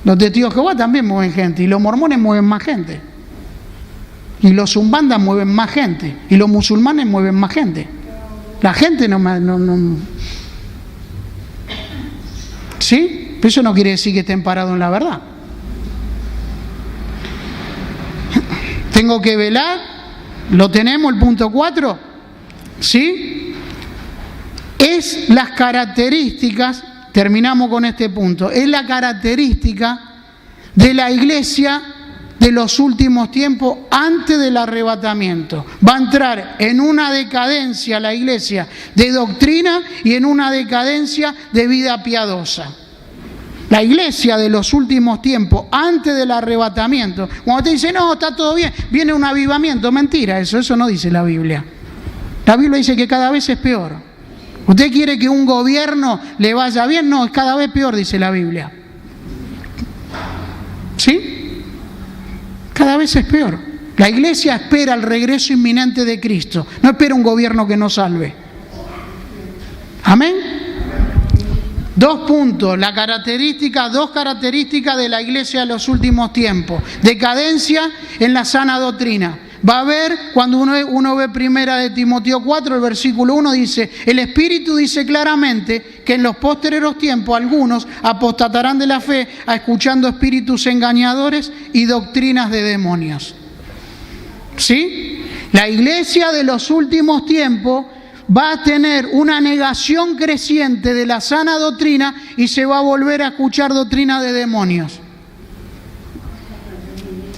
los testigos de Jehová también mueven gente, y los mormones mueven más gente, y los zumbandas mueven más gente, y los musulmanes mueven más gente. La gente no. ¿Sí? Pero eso no quiere decir que estén parados en la verdad. Tengo que velar. ¿Lo tenemos, el punto 4? ¿Sí? Es las características, terminamos con este punto, es la característica de la iglesia de los últimos tiempos antes del arrebatamiento. Va a entrar en una decadencia la iglesia de doctrina y en una decadencia de vida piadosa. La iglesia de los últimos tiempos antes del arrebatamiento, cuando te dice: no, está todo bien, viene un avivamiento, mentira, eso no dice la Biblia. La Biblia dice que cada vez es peor. ¿Usted quiere que un gobierno le vaya bien? No, es cada vez peor, dice la Biblia. ¿Sí? Cada vez es peor. La iglesia espera el regreso inminente de Cristo, no espera un gobierno que nos salve. Amén. 2 puntos, dos características de la iglesia de los últimos tiempos. Decadencia en la sana doctrina. Va a haber, cuando uno ve Primera de Timoteo 4, el versículo 1 dice: el Espíritu dice claramente que en los posteriores tiempos algunos apostatarán de la fe, escuchando espíritus engañadores y doctrinas de demonios. ¿Sí? La iglesia de los últimos tiempos va a tener una negación creciente de la sana doctrina y se va a volver a escuchar doctrina de demonios.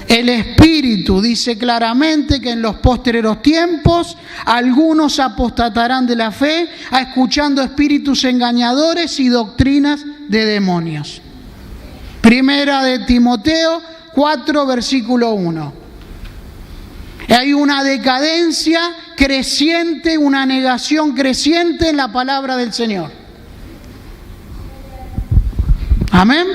El Espíritu dice claramente que en los posteriores tiempos algunos apostatarán de la fe, escuchando espíritus engañadores y doctrinas de demonios. Primera de Timoteo 4, versículo 1. Hay una decadencia creciente, una negación creciente en la palabra del Señor. Amén.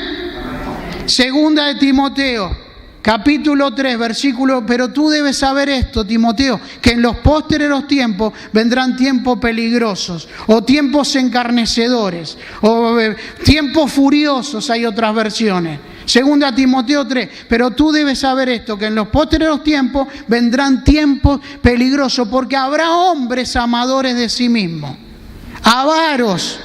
Segunda de Timoteo capítulo 3, versículo: pero tú debes saber esto, Timoteo, que en los posteriores tiempos vendrán tiempos peligrosos, o tiempos encarnecedores, o tiempos furiosos, hay otras versiones. Segunda Timoteo 3, pero tú debes saber esto, que en los posteriores tiempos vendrán tiempos peligrosos, porque habrá hombres amadores de sí mismos, avaros,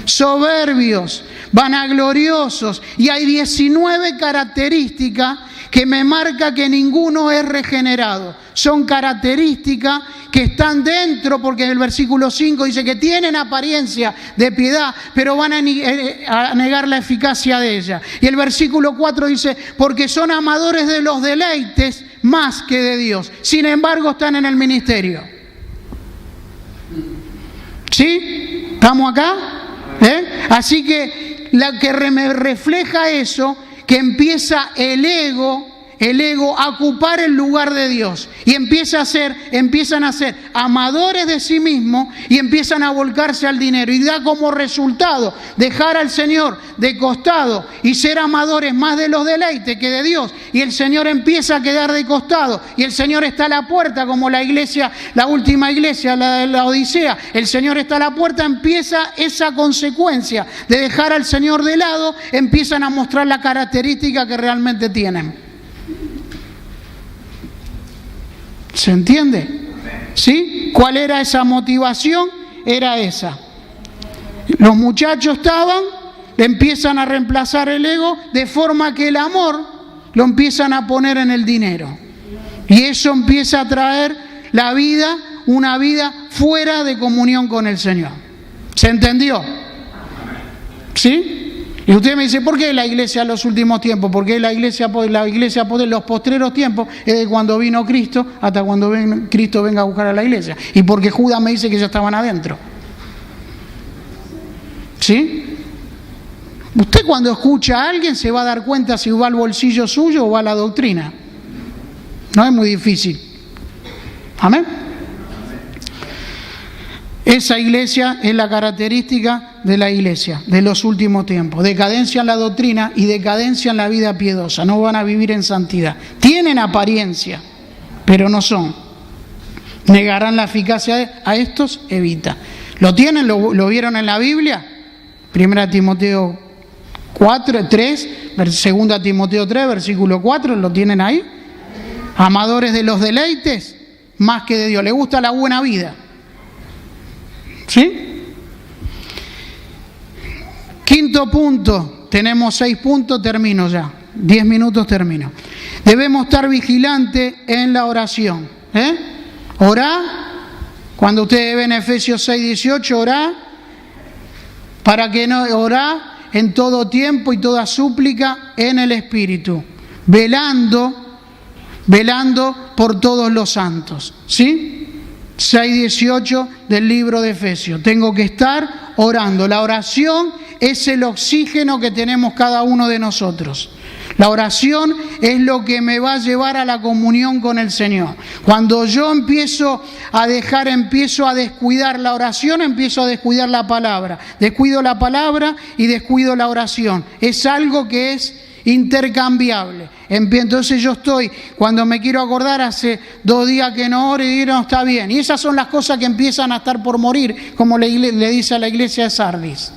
soberbios, vanagloriosos, y hay 19 características que me marca que ninguno es regenerado. Son características que están dentro, porque en el versículo 5 dice que tienen apariencia de piedad, pero van a negar la eficacia de ella. Y el versículo 4 dice: porque son amadores de los deleites más que de Dios. Sin embargo, están en el ministerio. ¿Sí? ¿Estamos acá? Así que la que me refleja eso, que empieza el ego a ocupar el lugar de Dios, y empiezan a ser amadores de sí mismos y empiezan a volcarse al dinero, y da como resultado dejar al Señor de costado y ser amadores más de los deleites que de Dios, y el Señor empieza a quedar de costado, y el Señor está a la puerta, como la iglesia, la última iglesia, la de la Odisea. El Señor está a la puerta, empieza esa consecuencia de dejar al Señor de lado, empiezan a mostrar la característica que realmente tienen. ¿Se entiende? ¿Sí? ¿Cuál era esa motivación? Era esa. Los muchachos empiezan a reemplazar el ego, de forma que el amor lo empiezan a poner en el dinero. Y eso empieza a traer una vida fuera de comunión con el Señor. ¿Se entendió? ¿Sí? Y usted me dice, ¿por qué la iglesia en los últimos tiempos? Porque la iglesia en los postreros tiempos es de cuando vino Cristo hasta cuando Cristo venga a buscar a la iglesia. Y porque Judas me dice que ya estaban adentro. ¿Sí? Usted cuando escucha a alguien se va a dar cuenta si va al bolsillo suyo o va a la doctrina. No es muy difícil. Amén. Esa iglesia es la característica de la iglesia de los últimos tiempos. Decadencia en la doctrina y decadencia en la vida piedosa. No van a vivir en santidad. Tienen apariencia, pero no son. Negarán la eficacia a estos, evita. ¿Lo tienen? ¿Lo vieron en la Biblia? 1 Timoteo 3, 2 Timoteo 3, versículo 4, ¿lo tienen ahí? Amadores de los deleites, más que de Dios. ¿Le gusta la buena vida? ¿Sí? Quinto punto, tenemos 6 puntos, termino ya, 10 minutos termino. Debemos estar vigilantes en la oración. Orá, cuando ustedes ven Efesios 6, 18, orá, para que no orá en todo tiempo y toda súplica en el Espíritu, velando por todos los santos. ¿Sí? 6:18 del libro de Efesios. Tengo que estar orando. La oración es el oxígeno que tenemos cada uno de nosotros. La oración es lo que me va a llevar a la comunión con el Señor. Cuando yo empiezo a descuidar la oración, empiezo a descuidar la palabra. Descuido la palabra y descuido la oración. Es algo que es intercambiable. Entonces yo cuando me quiero acordar, hace 2 días que no oro y digo, no, está bien. Y esas son las cosas que empiezan a estar por morir, como le dice a la iglesia de Sardis.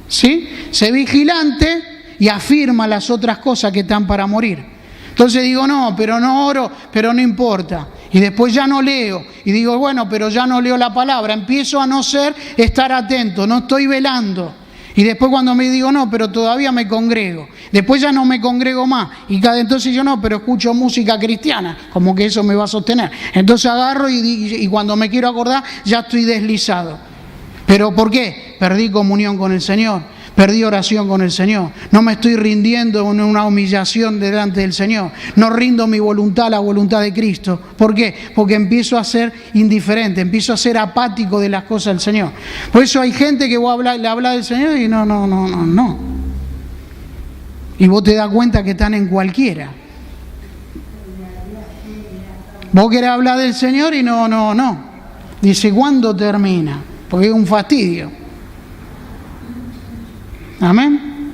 ¿Sí? Sé vigilante y afirma las otras cosas que están para morir. Entonces digo, no, pero no oro, pero no importa. Y después ya no leo. Y digo, bueno, pero ya no leo la palabra. Empiezo a no estar atento, no estoy velando. Y después cuando me digo, no, pero todavía me congrego. Después ya no me congrego más. Y entonces yo no, pero escucho música cristiana. Como que eso me va a sostener. Entonces agarro y cuando me quiero acordar ya estoy deslizado. ¿Pero por qué? Perdí comunión con el Señor. Perdí oración con el Señor. No me estoy rindiendo en una humillación delante del Señor. No rindo mi voluntad a la voluntad de Cristo. ¿Por qué? Porque empiezo a ser indiferente, empiezo a ser apático de las cosas del Señor. Por eso hay gente que le habla del Señor y no. Y vos te das cuenta que están en cualquiera. Vos querés hablar del Señor y no. Dice, ¿cuándo termina? Porque es un fastidio. Amén.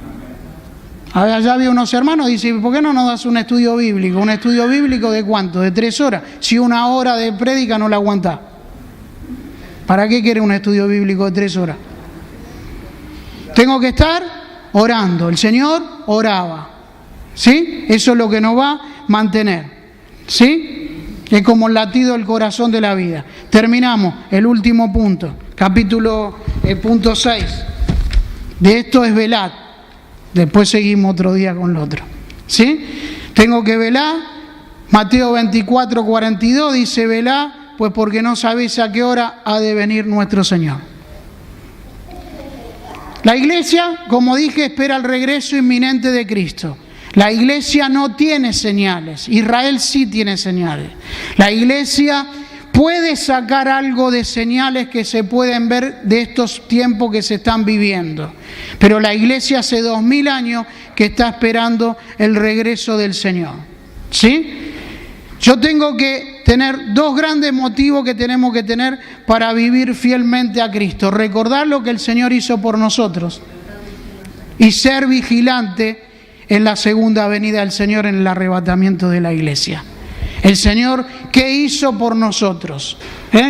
Allá había unos hermanos, dice, ¿por qué no nos das un estudio bíblico? ¿Un estudio bíblico de cuánto? ¿De 3 horas? Si 1 hora de prédica no la aguantás. ¿Para qué quiere un estudio bíblico de 3 horas? Tengo que estar orando. El Señor oraba. ¿Sí? Eso es lo que nos va a mantener. ¿Sí? Es como el latido del corazón de la vida. Terminamos. El último punto. Punto 6. De esto es velar. Después seguimos otro día con lo otro. ¿Sí? Tengo que velar. Mateo 24, 42 dice, velá, pues porque no sabéis a qué hora ha de venir nuestro Señor. La iglesia, como dije, espera el regreso inminente de Cristo. La iglesia no tiene señales. Israel sí tiene señales. La iglesia puede sacar algo de señales que se pueden ver de estos tiempos que se están viviendo. Pero la iglesia hace 2000 años que está esperando el regreso del Señor. ¿Sí? Yo tengo que tener 2 grandes motivos que tenemos que tener para vivir fielmente a Cristo. Recordar lo que el Señor hizo por nosotros y ser vigilante en la segunda venida del Señor, en el arrebatamiento de la iglesia. El Señor, ¿qué hizo por nosotros?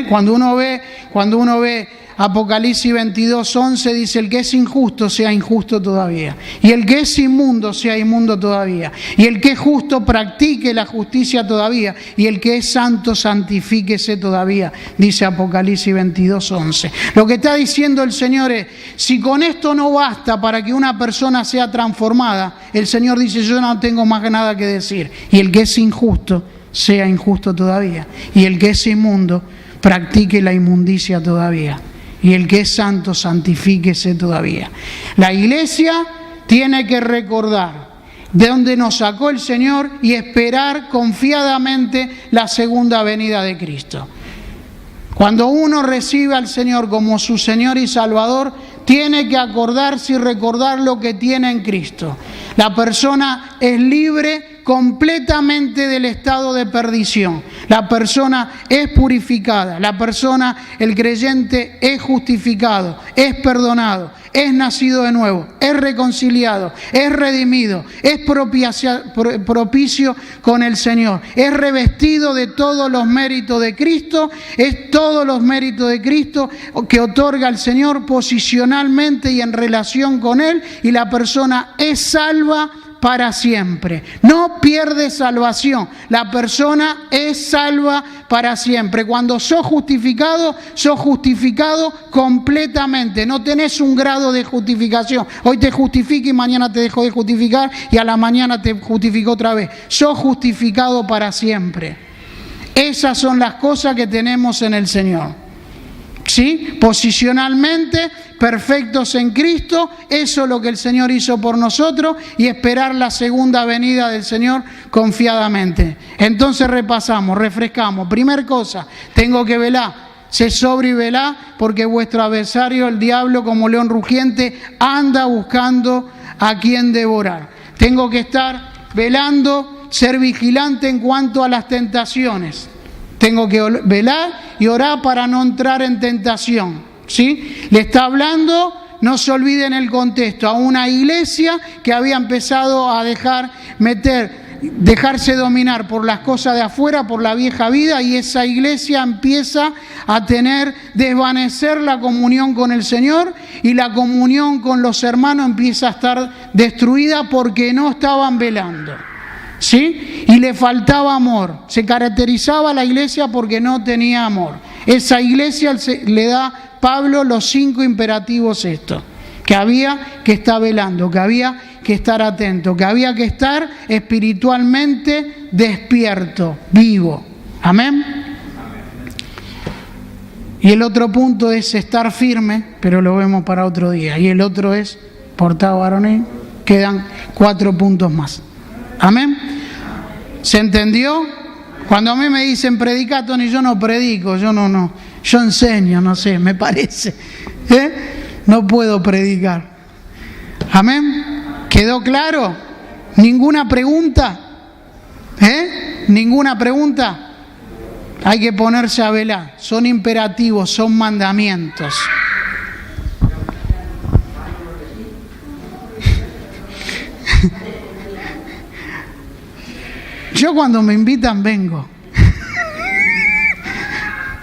Cuando uno ve Apocalipsis 22:11, dice, el que es injusto sea injusto todavía. Y el que es inmundo sea inmundo todavía. Y el que es justo practique la justicia todavía. Y el que es santo santifíquese todavía, dice Apocalipsis 22:11. Lo que está diciendo el Señor es, si con esto no basta para que una persona sea transformada, el Señor dice, yo no tengo más nada que decir. Y el que es injusto sea injusto todavía. Y el que es inmundo, practique la inmundicia todavía. Y el que es santo, santifíquese todavía. La iglesia tiene que recordar de dónde nos sacó el Señor y esperar confiadamente la segunda venida de Cristo. Cuando uno recibe al Señor como su Señor y Salvador, tiene que acordarse y recordar lo que tiene en Cristo. La persona es libre completamente del estado de perdición. La persona es purificada. La persona, el creyente, es justificado, es perdonado, es nacido de nuevo, es reconciliado, es redimido, es propicio con el Señor, es revestido de todos los méritos de Cristo, es todos los méritos de Cristo que otorga el Señor posicionalmente y en relación con Él, y la persona es salva para siempre. No pierde salvación. La persona es salva para siempre. Cuando sos justificado completamente. No tenés un grado de justificación. Hoy te justifico y mañana te dejo de justificar y a la mañana te justifico otra vez. Sos justificado para siempre. Esas son las cosas que tenemos en el Señor. ¿Sí? Posicionalmente, perfectos en Cristo, eso es lo que el Señor hizo por nosotros, y esperar la segunda venida del Señor confiadamente. Entonces repasamos, refrescamos. Primer cosa, tengo que velar, sé sobrio y velá, porque vuestro adversario, el diablo, como león rugiente, anda buscando a quien devorar. Tengo que estar velando, ser vigilante en cuanto a las tentaciones. Tengo que velar y orar para no entrar en tentación. ¿Sí? Le está hablando, no se olviden el contexto, a una iglesia que había empezado a dejarse dominar por las cosas de afuera, por la vieja vida, y esa iglesia empieza a desvanecer la comunión con el Señor, y la comunión con los hermanos empieza a estar destruida porque no estaban velando. ¿Sí? Y le faltaba amor. Se caracterizaba la iglesia porque no tenía amor. Esa iglesia le da Pablo los 5 imperativos estos. Que había que estar velando, que había que estar atento, que había que estar espiritualmente despierto, vivo. Amén. Y el otro punto es estar firme, pero lo vemos para otro día. Y el otro es portado varonil. Quedan 4 puntos más. Amén. ¿Se entendió? Cuando a mí me dicen predica, Tony, yo no predico, yo enseño, no sé, me parece. No puedo predicar. Amén. ¿Quedó claro? ¿Ninguna pregunta? ¿Ninguna pregunta? Hay que ponerse a velar. Son imperativos, son mandamientos. Yo cuando me invitan vengo.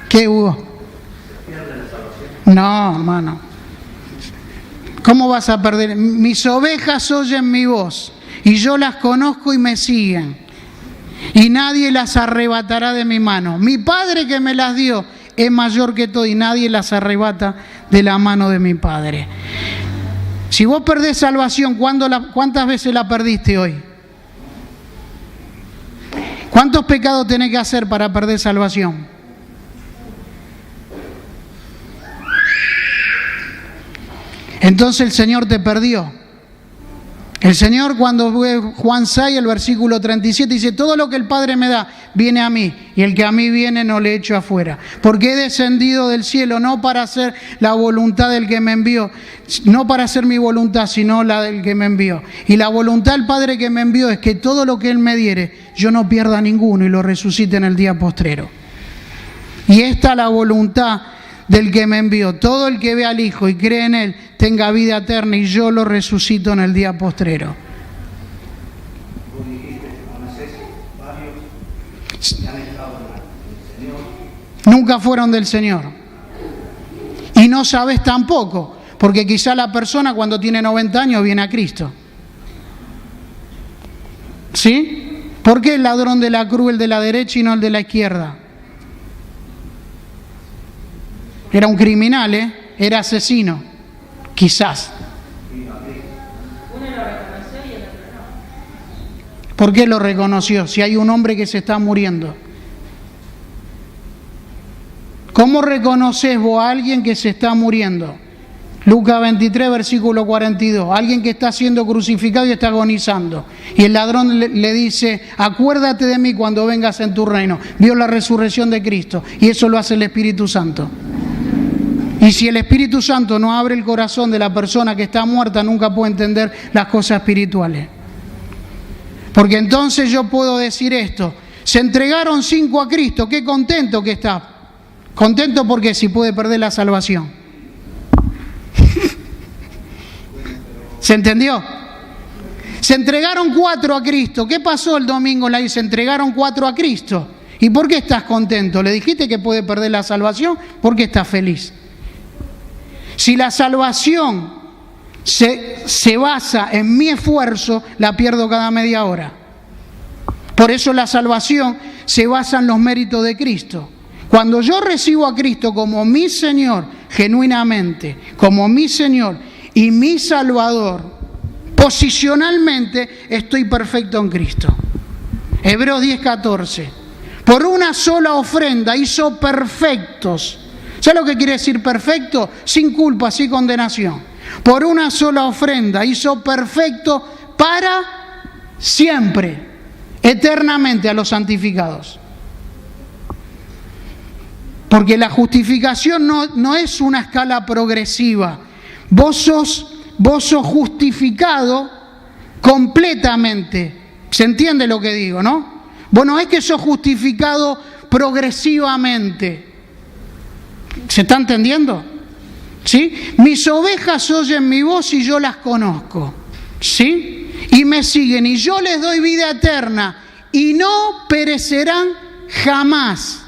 ¿Qué hubo? No, hermano. ¿Cómo vas a perder? Mis ovejas oyen mi voz y yo las conozco y me siguen. Y nadie las arrebatará de mi mano. Mi Padre que me las dio es mayor que todo y nadie las arrebata de la mano de mi Padre. Si vos perdés salvación, ¿cuántas veces la perdiste hoy? ¿Cuántos pecados tenés que hacer para perder salvación? Entonces el Señor te perdió. El Señor, cuando ve Juan 6, el versículo 37, dice: todo lo que el Padre me da viene a mí, y el que a mí viene no le echo afuera. Porque he descendido del cielo no para hacer la voluntad del que me envió, no para hacer mi voluntad, sino la del que me envió. Y la voluntad del Padre que me envió es que todo lo que Él me diere, yo no pierda ninguno y lo resucite en el día postrero. Y esta es la voluntad del que me envió. Todo el que ve al Hijo y cree en Él tenga vida eterna, y yo lo resucito en el día postrero. Nunca fueron del Señor. Y no sabes tampoco, porque quizá la persona cuando tiene 90 años viene a Cristo. ¿Sí? ¿Por qué el ladrón de la cruz, el de la derecha y no el de la izquierda? Era un criminal, era asesino, quizás. ¿Por qué lo reconoció si hay un hombre que se está muriendo? ¿Cómo reconoces vos a alguien que se está muriendo? Lucas 23, versículo 42. Alguien que está siendo crucificado y está agonizando. Y el ladrón le dice, acuérdate de mí cuando vengas en tu reino. Vio la resurrección de Cristo. Y eso lo hace el Espíritu Santo. Y si el Espíritu Santo no abre el corazón de la persona que está muerta, nunca puede entender las cosas espirituales. Porque entonces yo puedo decir esto. Se entregaron 5 a Cristo. Qué contento que está. Contento porque si puede perder la salvación. ¿Se entendió? Se entregaron 4 a Cristo. ¿Qué pasó el domingo? Se entregaron 4 a Cristo. ¿Y por qué estás contento? ¿Le dijiste que puede perder la salvación? ¿Por qué estás feliz? Si la salvación se basa en mi esfuerzo, la pierdo cada media hora. Por eso la salvación se basa en los méritos de Cristo. Cuando yo recibo a Cristo como mi Señor, genuinamente, como mi Señor y mi Salvador, posicionalmente estoy perfecto en Cristo. Hebreos 10:14. Por una sola ofrenda hizo perfectos. ¿Sabe lo que quiere decir perfecto? Sin culpa, sin condenación. Por una sola ofrenda hizo perfecto para siempre, eternamente a los santificados. Porque la justificación no es una escala progresiva. Vos sos justificado completamente. ¿Se entiende lo que digo, no? Vos no es que sos justificado progresivamente. ¿Se está entendiendo? ¿Sí? Mis ovejas oyen mi voz y yo las conozco. ¿Sí? Y me siguen y yo les doy vida eterna y no perecerán jamás.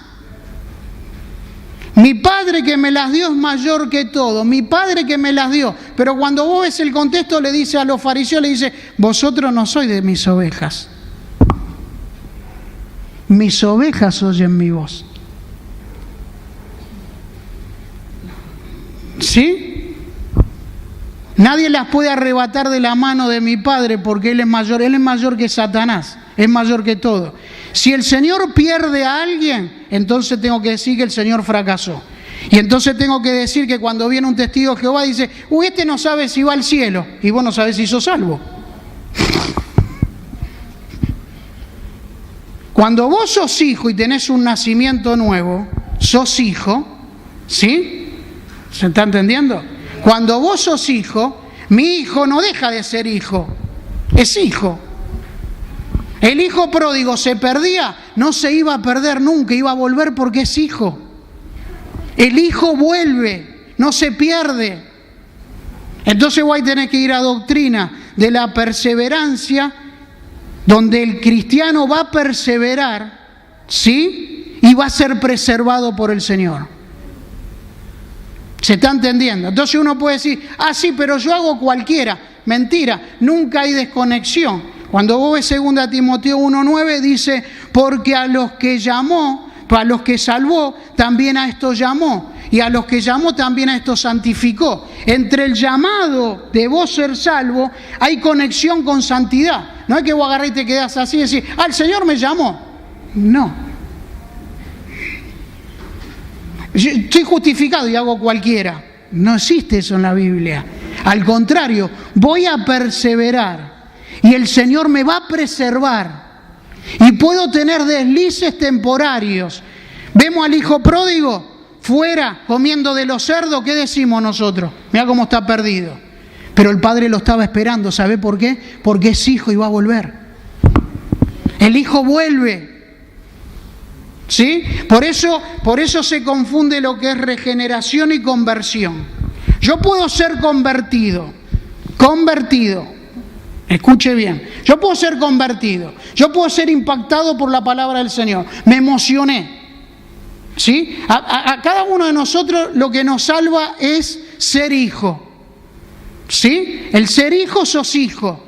Mi Padre que me las dio es mayor que todo. Mi Padre que me las dio. Pero cuando vos ves el contexto, le dice a los fariseos, le dice, vosotros no sois de mis ovejas. Mis ovejas oyen mi voz. ¿Sí? Nadie las puede arrebatar de la mano de mi Padre porque Él es mayor que Satanás, es mayor que todo. Si el Señor pierde a alguien, entonces tengo que decir que el Señor fracasó. Y entonces tengo que decir que cuando viene un testigo de Jehová dice, este no sabe si va al cielo, y vos no sabés si sos salvo. Cuando vos sos hijo y tenés un nacimiento nuevo, sos hijo, ¿sí? ¿Se está entendiendo? Cuando vos sos hijo, mi hijo no deja de ser hijo, es hijo. El hijo pródigo se perdía, no se iba a perder nunca, iba a volver porque es hijo. El hijo vuelve, no se pierde. Entonces vos ahí tenés que ir a doctrina de la perseverancia, donde el cristiano va a perseverar, ¿sí? Y va a ser preservado por el Señor. ¿Se está entendiendo? Entonces uno puede decir, sí, pero yo hago cualquiera. Mentira, nunca hay desconexión. Cuando vos ves 2 Timoteo 1:9 dice, porque a los que llamó, a los que salvó, también a estos llamó. Y a los que llamó también a estos santificó. Entre el llamado de vos ser salvo, hay conexión con santidad. No es que vos agarrás y te quedás así y decís, el Señor me llamó. No. Yo estoy justificado y hago cualquiera. No existe eso en la Biblia. Al contrario, voy a perseverar. Y el Señor me va a preservar. Y puedo tener deslices temporarios. Vemos al hijo pródigo fuera comiendo de los cerdos. ¿Qué decimos nosotros? Mira cómo está perdido. Pero el padre lo estaba esperando. ¿Sabe por qué? Porque es hijo y va a volver. El hijo vuelve. ¿Sí? Por eso se confunde lo que es regeneración y conversión. Yo puedo ser convertido. Escuche bien. Yo puedo ser convertido. Yo puedo ser impactado por la palabra del Señor. Me emocioné. ¿Sí? A cada uno de nosotros lo que nos salva es ser hijo. ¿Sí? El ser hijo, sos hijo.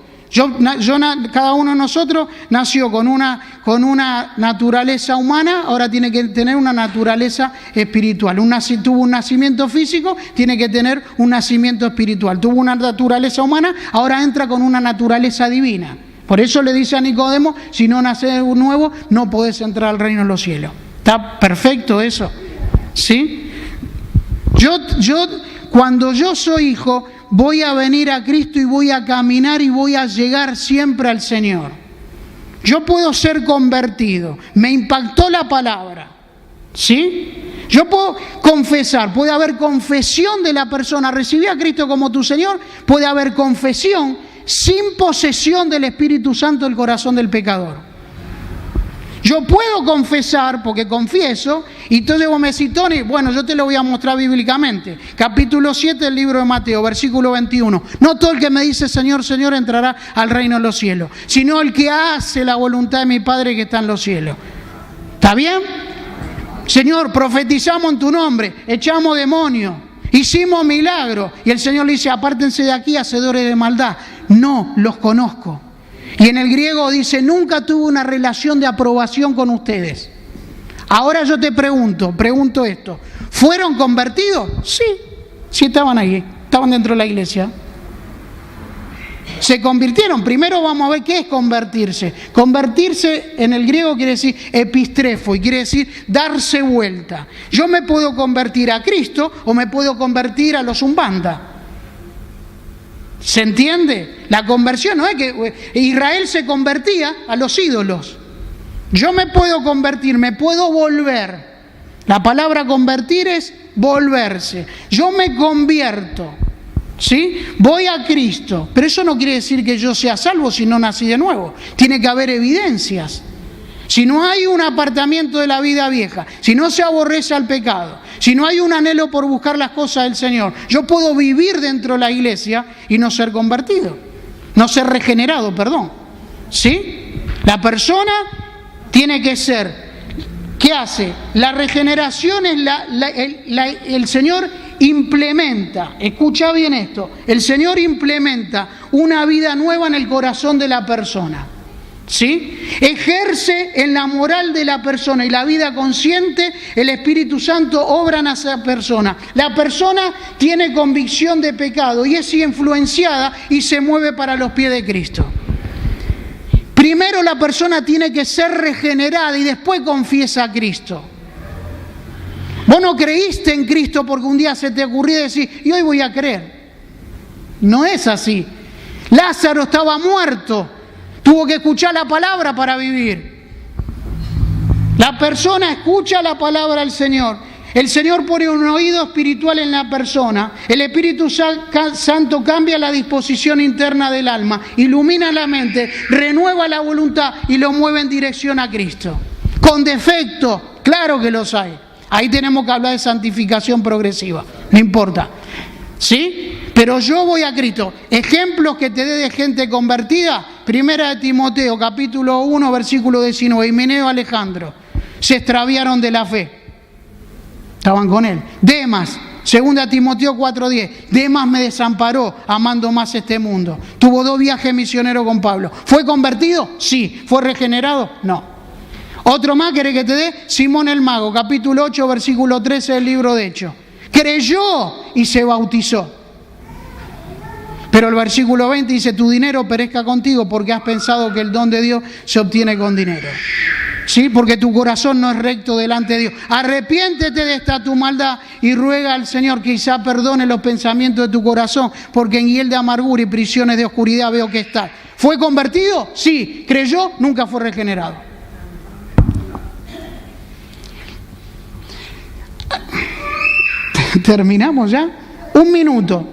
Cada uno de nosotros nació con una naturaleza humana, ahora tiene que tener una naturaleza espiritual. Tuvo un nacimiento físico, tiene que tener un nacimiento espiritual. Tuvo una naturaleza humana, ahora entra con una naturaleza divina. Por eso le dice a Nicodemo, si no naces de nuevo, no podés entrar al reino de los cielos. ¿Está perfecto eso? ¿Sí? Cuando yo soy hijo, voy a venir a Cristo y voy a caminar y voy a llegar siempre al Señor. Yo puedo ser convertido, me impactó la palabra, ¿sí? Yo puedo confesar, puede haber confesión de la persona, recibí a Cristo como tu Señor, puede haber confesión sin posesión del Espíritu Santo del corazón del pecador. Yo puedo confesar, porque confieso, y entonces vos me decís, Tony, bueno, yo te lo voy a mostrar bíblicamente. Capítulo 7 del libro de Mateo, versículo 21. No todo el que me dice Señor, Señor entrará al reino de los cielos, sino el que hace la voluntad de mi Padre que está en los cielos. ¿Está bien? Señor, profetizamos en tu nombre, echamos demonios, hicimos milagros. Y el Señor le dice, apártense de aquí, hacedores de maldad. No, los conozco. Y en el griego dice, nunca tuve una relación de aprobación con ustedes. Ahora yo te pregunto esto, ¿fueron convertidos? Sí, sí estaban ahí, estaban dentro de la iglesia. Se convirtieron. Primero vamos a ver qué es convertirse. Convertirse en el griego quiere decir epistrefo, y quiere decir darse vuelta. Yo me puedo convertir a Cristo o me puedo convertir a los Umbanda. ¿Se entiende? La conversión no es que Israel se convertía a los ídolos. Yo me puedo convertir, me puedo volver. La palabra convertir es volverse. Yo me convierto, ¿sí? Voy a Cristo. Pero eso no quiere decir que yo sea salvo si no nací de nuevo. Tiene que haber evidencias. Si no hay un apartamiento de la vida vieja, si no se aborrece al pecado, si no hay un anhelo por buscar las cosas del Señor, yo puedo vivir dentro de la iglesia y no ser convertido, no ser regenerado, perdón. ¿Sí? La persona tiene que ser, ¿qué hace? La regeneración es el Señor implementa, escucha bien esto, el Señor implementa una vida nueva en el corazón de la persona. ¿Sí? Ejerce en la moral de la persona y la vida consciente, el Espíritu Santo obra en esa persona. La persona tiene convicción de pecado y es influenciada y se mueve para los pies de Cristo. Primero la persona tiene que ser regenerada y después confiesa a Cristo. Vos no creíste en Cristo porque un día se te ocurrió decir, y hoy voy a creer. No es así. Lázaro estaba muerto. Tuvo que escuchar la palabra para vivir. La persona escucha la palabra del Señor. El Señor pone un oído espiritual en la persona. El Espíritu Santo cambia la disposición interna del alma, ilumina la mente, renueva la voluntad y lo mueve en dirección a Cristo. Con defecto, claro que los hay. Ahí tenemos que hablar de santificación progresiva. No importa. ¿Sí? Pero yo voy a Cristo. Ejemplos que te dé de gente convertida. Primera de Timoteo, capítulo 1, versículo 19. Himeneo, Alejandro. Se extraviaron de la fe. Estaban con él. Demas, segunda Timoteo 4:10. Demas me desamparó amando más este mundo. Tuvo 2 viajes misioneros con Pablo. ¿Fue convertido? Sí. ¿Fue regenerado? No. Otro más, ¿querés que te dé? Simón el Mago, capítulo 8, versículo 13 del libro de Hechos. Creyó y se bautizó. Pero el versículo 20 dice, tu dinero perezca contigo porque has pensado que el don de Dios se obtiene con dinero. ¿Sí? Porque tu corazón no es recto delante de Dios. Arrepiéntete de esta tu maldad y ruega al Señor que quizá perdone los pensamientos de tu corazón, porque en hiel de amargura y prisiones de oscuridad veo que estás. ¿Fue convertido? Sí. ¿Creyó? Nunca fue regenerado. ¿Terminamos ya? Un minuto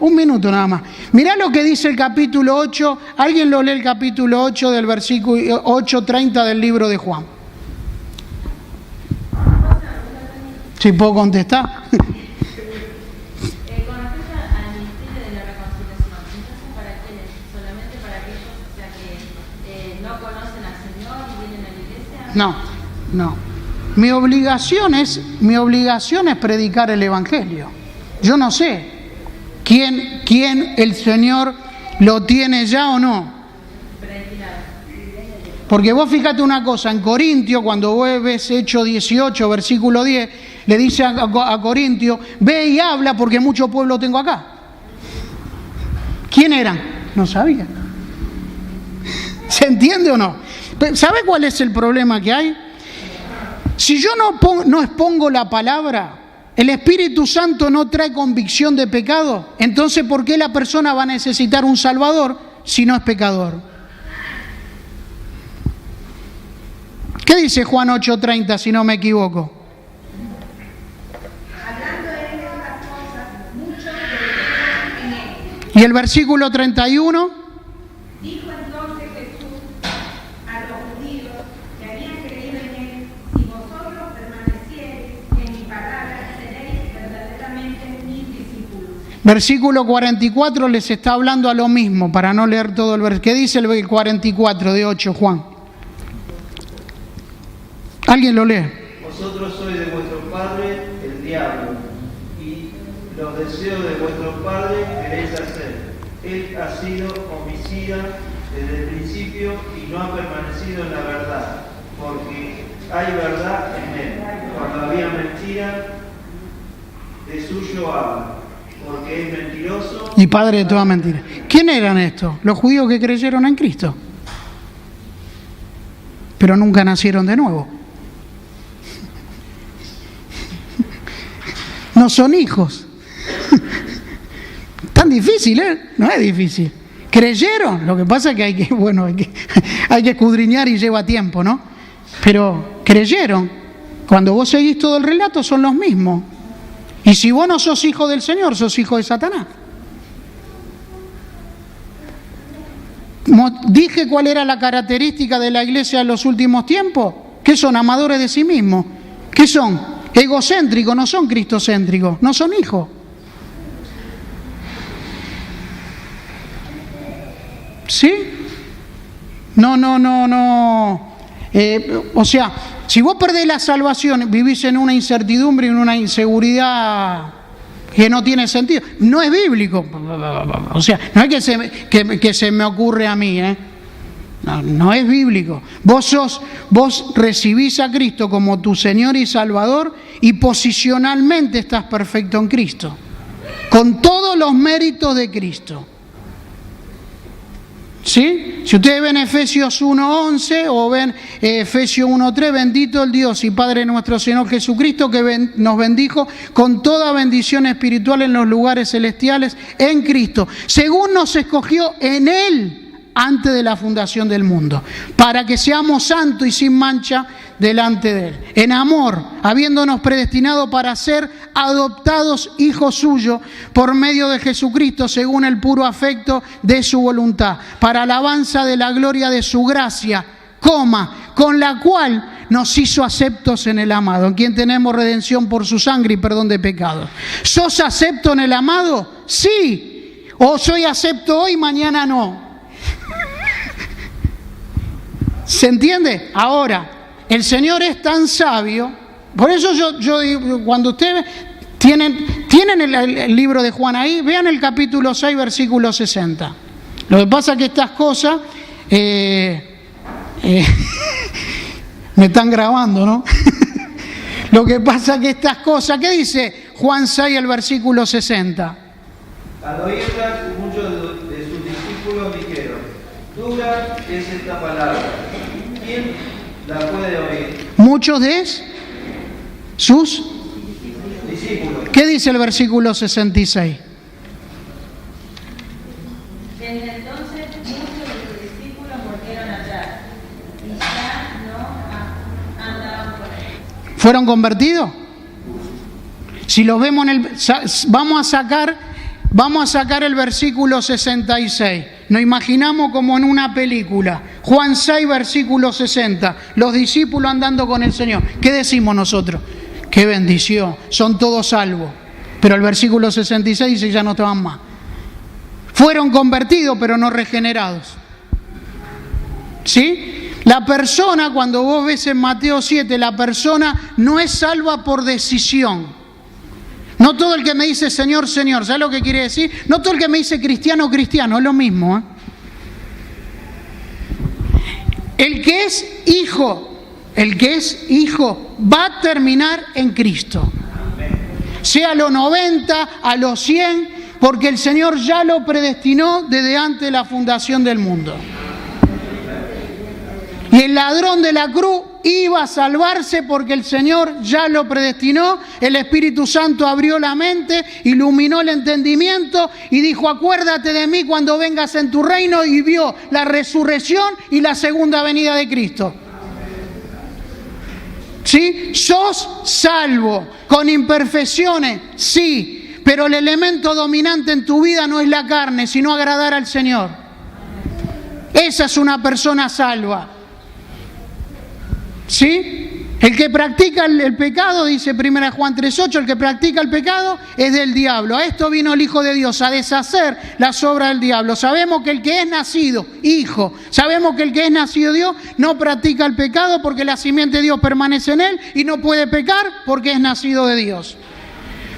nada más. Mirá lo que dice el capítulo 8. ¿Alguien lo lee el capítulo 8 del versículo 8:30 del libro de Juan? ¿Sí puedo contestar? Con respecto al ministerio de la reconciliación, entonces ¿para quiénes? ¿Solamente para aquellos que no conocen al Señor y vienen a la iglesia? No. Mi obligación es predicar el Evangelio. Yo no sé quién el Señor lo tiene ya o no. Porque vos fíjate una cosa, en Corintio, cuando vos ves Hechos 18, versículo 10, le dice a Corintio, ve y habla porque mucho pueblo tengo acá. ¿Quién eran? No sabía. ¿Se entiende o no? ¿Sabe cuál es el problema que hay? Si yo no expongo la palabra, el Espíritu Santo no trae convicción de pecado, entonces ¿por qué la persona va a necesitar un Salvador si no es pecador? ¿Qué dice Juan 8:30 si no me equivoco? Hablando él de otras cosas, muchos creyeron en él. Y el versículo 31. Dijo entonces Jesús a los judíos que habían creído en él: si vosotros permaneciereis en mi palabra, seréis verdaderamente mis discípulos. Versículo 44 les está hablando a lo mismo, para no leer todo el versículo. ¿Qué dice el 44 de 8, Juan? ¿Alguien lo lee? Vosotros sois de vuestro padre el diablo, y los deseos de vuestro padre queréis hacer. Él ha sido homicida desde el principio y no ha permanecido en la verdad, porque hay verdad en él. Cuando había mentira, de suyo habla, porque es mentiroso Y padre de toda mentira. ¿Quién eran estos? Los judíos que creyeron en Cristo, pero nunca nacieron de nuevo. No son hijos. Tan difícil, ¿eh? No es difícil. Creyeron. Lo que pasa es que hay que escudriñar y lleva tiempo, ¿no? Pero creyeron. Cuando vos seguís todo el relato son los mismos. Y si vos no sos hijo del Señor, sos hijo de Satanás. Dije cuál era la característica de la iglesia en los últimos tiempos. Que son amadores de sí mismos. ¿Qué son? Egocéntricos, no son cristocéntricos, no son hijos. ¿Sí? No. O sea, si vos perdés la salvación, vivís en una incertidumbre y en una inseguridad que no tiene sentido. No es bíblico. O sea, no es que se me ocurre a mí, ¿eh? No es bíblico. Vos recibís a Cristo como tu Señor y Salvador y posicionalmente estás perfecto en Cristo, con todos los méritos de Cristo. ¿Sí? Si ustedes ven Efesios 1:11 o ven Efesios 1:3, bendito el Dios y Padre nuestro Señor Jesucristo, que nos bendijo con toda bendición espiritual en los lugares celestiales en Cristo, según nos escogió en Él antes de la fundación del mundo, para que seamos santos y sin mancha delante de Él, en amor, habiéndonos predestinado para ser adoptados hijos suyos por medio de Jesucristo, según el puro afecto de su voluntad, para alabanza de la gloria de su gracia, con la cual nos hizo aceptos en el amado, en quien tenemos redención por su sangre y perdón de pecados. ¿Sos acepto en el amado? Sí. ¿O soy acepto hoy, mañana no? ¿Se entiende? Ahora, el Señor es tan sabio, por eso yo digo, cuando ustedes tienen el libro de Juan ahí, vean el capítulo 6, versículo 60. Lo que pasa es que estas cosas me están grabando, ¿no? Lo que pasa es que estas cosas, ¿qué dice Juan 6, el versículo 60? Al oírla, muchos de sus discípulos dijeron: dura es esta palabra, ¿quién la puede oír? Muchos de sus Discípulos. ¿Qué dice el versículo 66? Desde entonces muchos de sus discípulos volvieron atrás y ya no andaban por él. ¿Fueron convertidos? Si los vemos en el... Vamos a sacar el versículo 66. Nos imaginamos como en una película. Juan 6, versículo 60. Los discípulos andando con el Señor. ¿Qué decimos nosotros? ¡Qué bendición! Son todos salvos. Pero el versículo 66 dice: ya no estaban más. Fueron convertidos, pero no regenerados. ¿Sí? La persona, cuando vos ves en Mateo 7, la persona no es salva por decisión. No todo el que me dice Señor, Señor, ¿sabes lo que quiere decir? No todo el que me dice cristiano, cristiano, es lo mismo, ¿eh? El que es hijo va a terminar en Cristo. Sea a los 90, a los 100, porque el Señor ya lo predestinó desde antes de la fundación del mundo. Y el ladrón de la cruz iba a salvarse porque el Señor ya lo predestinó. El Espíritu Santo abrió la mente, iluminó el entendimiento y dijo: acuérdate de mí cuando vengas en tu reino, y vio la resurrección y la segunda venida de Cristo. ¿Sí? ¿Sos salvo con imperfecciones? Sí, pero el elemento dominante en tu vida no es la carne, sino agradar al Señor. Esa es una persona salva. ¿Sí? El que practica el pecado, dice 1 Juan 3:8, el que practica el pecado es del diablo. A esto vino el Hijo de Dios, a deshacer las obras del diablo. Sabemos que el que es nacido, hijo, sabemos que el que es nacido de Dios no practica el pecado porque la simiente de Dios permanece en él y no puede pecar porque es nacido de Dios.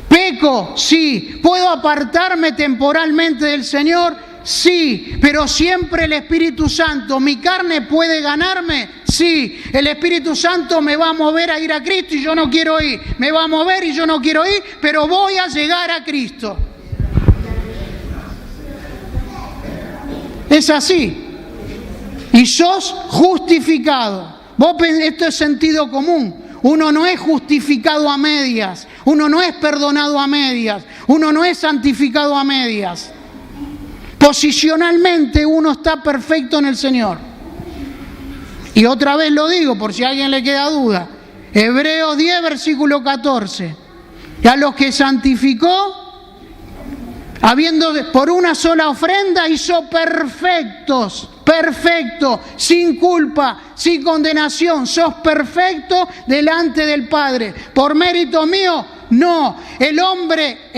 ¿Peco? Sí. ¿Puedo apartarme temporalmente del Señor? Sí, pero siempre el Espíritu Santo. ¿Mi carne puede ganarme? Sí, el Espíritu Santo me va a mover a ir a Cristo y yo no quiero ir. Me va a mover y yo no quiero ir, pero voy a llegar a Cristo. Es así. Y sos justificado. Esto es sentido común. Uno no es justificado a medias. Uno no es perdonado a medias. Uno no es santificado a medias. Posicionalmente uno está perfecto en el Señor. Y otra vez lo digo por si a alguien le queda duda. Hebreos 10, versículo 14. Y a los que santificó, habiendo por una sola ofrenda, hizo perfectos, sin culpa, sin condenación. Sos perfecto delante del Padre. ¿Por mérito mío? No. ¿El hombre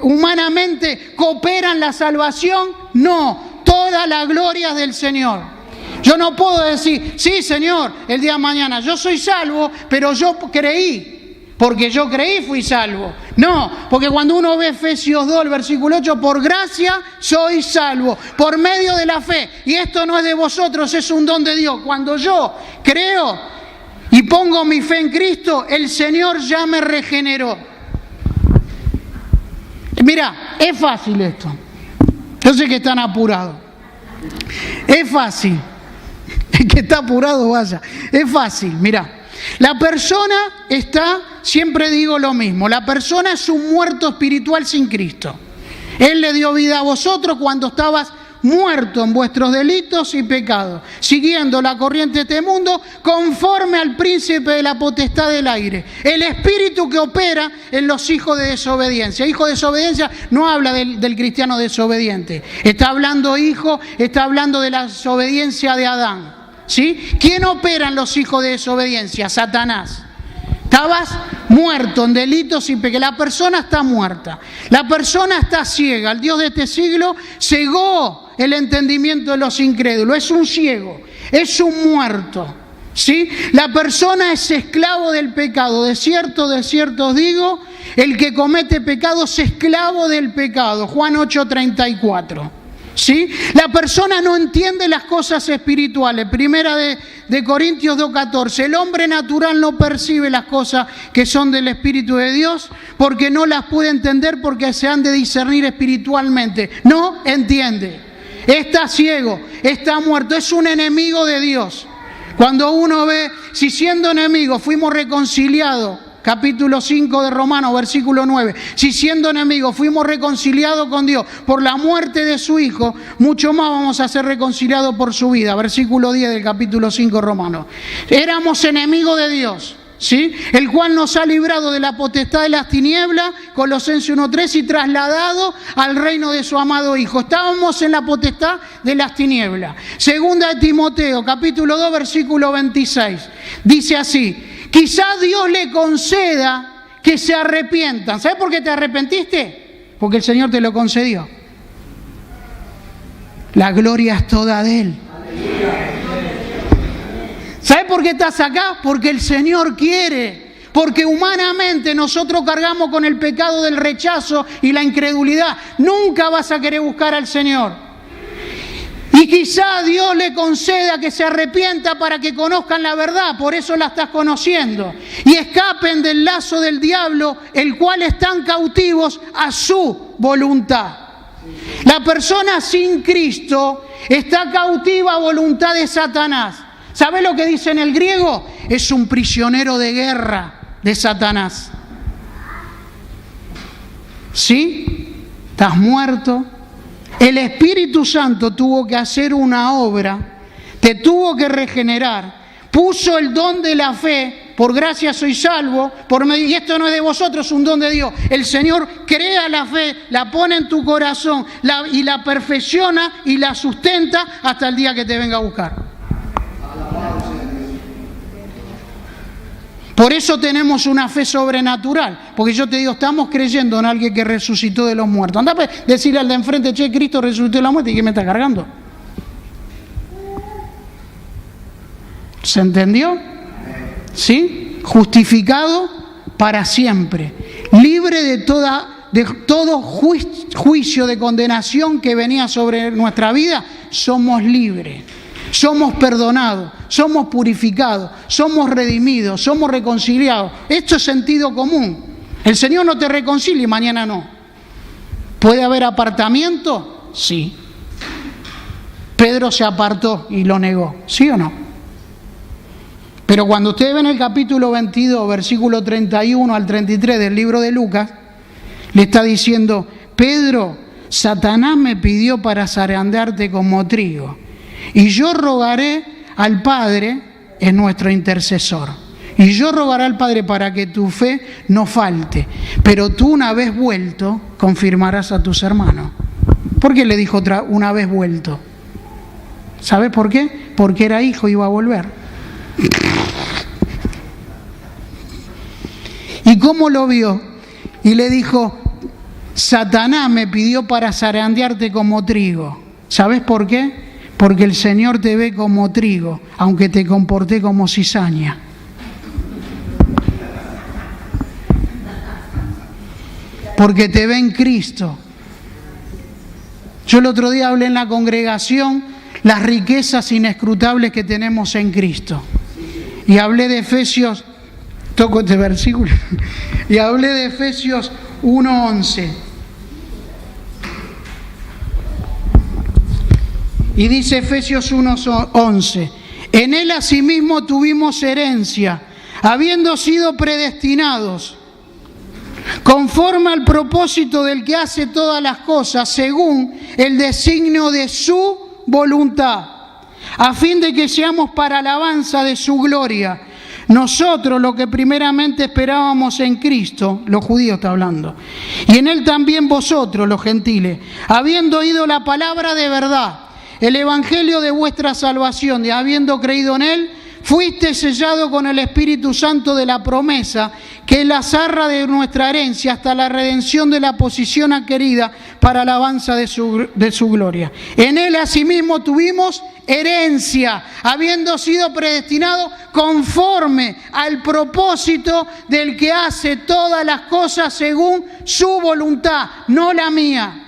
humanamente coopera en la salvación? No. Toda la gloria es del Señor. Yo no puedo decir: sí, Señor, el día de mañana yo soy salvo, pero yo creí. Porque yo creí fui salvo. No, porque cuando uno ve Efesios 2, el versículo 8, por gracia soy salvo, por medio de la fe. Y esto no es de vosotros, es un don de Dios. Cuando yo creo y pongo mi fe en Cristo, el Señor ya me regeneró. Mira, es fácil esto. Yo sé que están apurados. Es fácil. El que está apurado vaya. Es fácil, mira. La persona está, siempre digo lo mismo, la persona es un muerto espiritual sin Cristo. Él le dio vida a vosotros cuando estabas muerto en vuestros delitos y pecados, siguiendo la corriente de este mundo, conforme al príncipe de la potestad del aire, el espíritu que opera en los hijos de desobediencia. Hijo de desobediencia no habla del cristiano desobediente, está hablando está hablando de la desobediencia de Adán. ¿Sí? ¿Quién opera en los hijos de desobediencia? Satanás. Estabas muerto en delitos y pecados. La persona está muerta. La persona está ciega. El Dios de este siglo cegó el entendimiento de los incrédulos. Es un ciego. Es un muerto. ¿Sí? La persona es esclavo del pecado. De cierto os digo, el que comete pecado es esclavo del pecado. Juan 8:34. ¿Sí? La persona no entiende las cosas espirituales. Primera de Corintios 2:14. El hombre natural no percibe las cosas que son del Espíritu de Dios porque no las puede entender, porque se han de discernir espiritualmente. No entiende. Está ciego, está muerto, es un enemigo de Dios. Cuando uno ve, si siendo enemigos fuimos reconciliados, capítulo 5 de Romanos, versículo 9. Si siendo enemigos fuimos reconciliados con Dios por la muerte de su Hijo, mucho más vamos a ser reconciliados por su vida. Versículo 10 del capítulo 5 de Romanos. Éramos enemigos de Dios, ¿sí? El cual nos ha librado de la potestad de las tinieblas, Colosenses 1:3, y trasladado al reino de su amado Hijo. Estábamos en la potestad de las tinieblas. Segunda de Timoteo, capítulo 2, versículo 26. Dice así: quizás Dios le conceda que se arrepientan. ¿Sabes por qué te arrepentiste? Porque el Señor te lo concedió. La gloria es toda de Él. ¿Sabes por qué estás acá? Porque el Señor quiere. Porque humanamente nosotros cargamos con el pecado del rechazo y la incredulidad. Nunca vas a querer buscar al Señor. Y quizá Dios le conceda que se arrepienta para que conozcan la verdad, por eso la estás conociendo, y escapen del lazo del diablo, el cual están cautivos a su voluntad. La persona sin Cristo está cautiva a voluntad de Satanás. ¿Sabe lo que dice en el griego? Es un prisionero de guerra de Satanás. ¿Sí? Estás muerto. El Espíritu Santo tuvo que hacer una obra, te tuvo que regenerar, puso el don de la fe, por gracia soy salvo, y esto no es de vosotros, es un don de Dios. El Señor crea la fe, la pone en tu corazón y la perfecciona y la sustenta hasta el día que te venga a buscar. Por eso tenemos una fe sobrenatural, porque yo te digo, estamos creyendo en alguien que resucitó de los muertos. Anda a decirle al de enfrente, che, Cristo resucitó de la muerte, ¿y qué me está cargando? ¿Se entendió? ¿Sí? Justificado para siempre, libre de todo juicio de condenación que venía sobre nuestra vida, somos libres. Somos perdonados, somos purificados, somos redimidos, somos reconciliados. Esto es sentido común. El Señor no te reconcilia y mañana no. ¿Puede haber apartamiento? Sí. Pedro se apartó y lo negó, ¿sí o no? Pero cuando ustedes ven el capítulo 22, versículo 31 al 33 del libro de Lucas, le está diciendo, Pedro, Satanás me pidió para zarandearte como trigo. Y yo rogaré al Padre, es nuestro intercesor, y yo rogaré al Padre para que tu fe no falte, pero tú una vez vuelto confirmarás a tus hermanos. ¿Por qué le dijo una vez vuelto? ¿Sabes por qué? Porque era hijo y iba a volver. ¿Y cómo lo vio? Y le dijo, Satanás me pidió para zarandearte como trigo. ¿Sabes por qué? Porque el Señor te ve como trigo, aunque te comporté como cizaña. Porque te ve en Cristo. Yo el otro día hablé en la congregación las riquezas inescrutables que tenemos en Cristo. Y hablé de Efesios, toco este versículo, y hablé de Efesios 1:11. Y dice Efesios 1:11, en él asimismo tuvimos herencia, habiendo sido predestinados, conforme al propósito del que hace todas las cosas, según el designio de su voluntad, a fin de que seamos para alabanza de su gloria. Nosotros, lo que primeramente esperábamos en Cristo, los judíos está hablando, y en él también vosotros, los gentiles, habiendo oído la palabra de verdad, el evangelio de vuestra salvación, y habiendo creído en él, fuiste sellado con el Espíritu Santo de la promesa, que es la zarra de nuestra herencia, hasta la redención de la posición adquirida para alabanza de su gloria. En él asimismo tuvimos herencia, habiendo sido predestinados conforme al propósito del que hace todas las cosas según su voluntad, no la mía.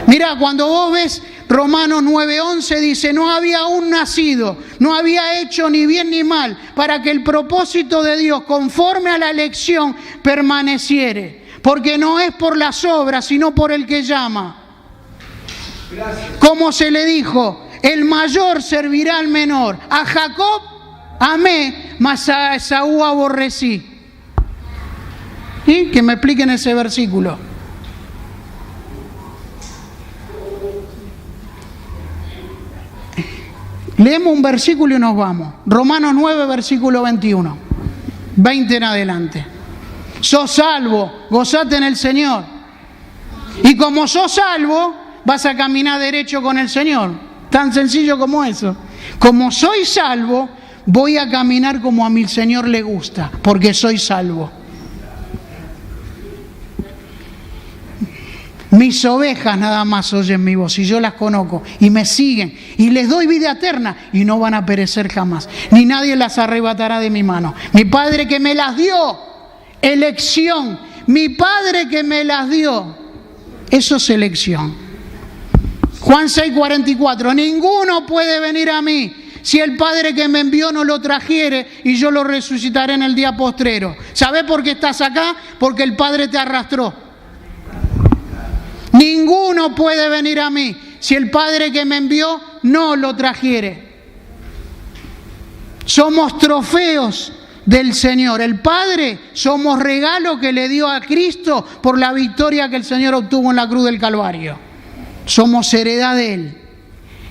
Mira, cuando vos ves Romanos 9:11 dice, no había aún nacido, no había hecho ni bien ni mal, para que el propósito de Dios, conforme a la elección, permaneciere. Porque no es por las obras, sino por el que llama. Como se le dijo, el mayor servirá al menor. A Jacob amé, mas a Esaú aborrecí. ¿Sí? Que me expliquen ese versículo. Leemos un versículo y nos vamos. Romanos 9, versículo 21. 20 en adelante. Sos salvo, gozate en el Señor. Y como sos salvo, vas a caminar derecho con el Señor. Tan sencillo como eso. Como soy salvo, voy a caminar como a mi Señor le gusta, porque soy salvo. Mis ovejas nada más oyen mi voz y yo las conozco y me siguen y les doy vida eterna y no van a perecer jamás, ni nadie las arrebatará de mi mano. Mi Padre que me las dio, elección, mi Padre que me las dio, eso es elección. Juan 6:44, ninguno puede venir a mí si el Padre que me envió no lo trajere y yo lo resucitaré en el día postrero. ¿Sabés por qué estás acá? Porque el Padre te arrastró. Ninguno puede venir a mí si el Padre que me envió no lo trajere. Somos trofeos del Señor. El Padre somos regalo que le dio a Cristo por la victoria que el Señor obtuvo en la cruz del Calvario. Somos heredad de Él.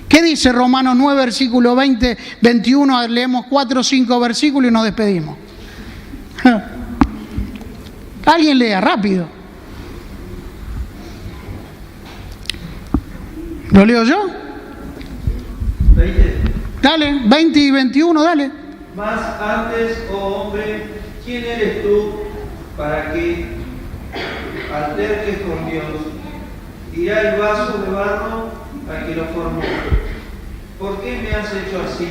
¿Qué dice Romanos 9, versículo 20, 21? Leemos 4 o 5 versículos y nos despedimos. Alguien lea, rápido. ¿Lo leo yo? 20. Dale, 20 y 21, dale. Mas antes, oh hombre, ¿quién eres tú para que alterques con Dios? Dirá el vaso de barro al que lo formó: ¿por qué me has hecho así?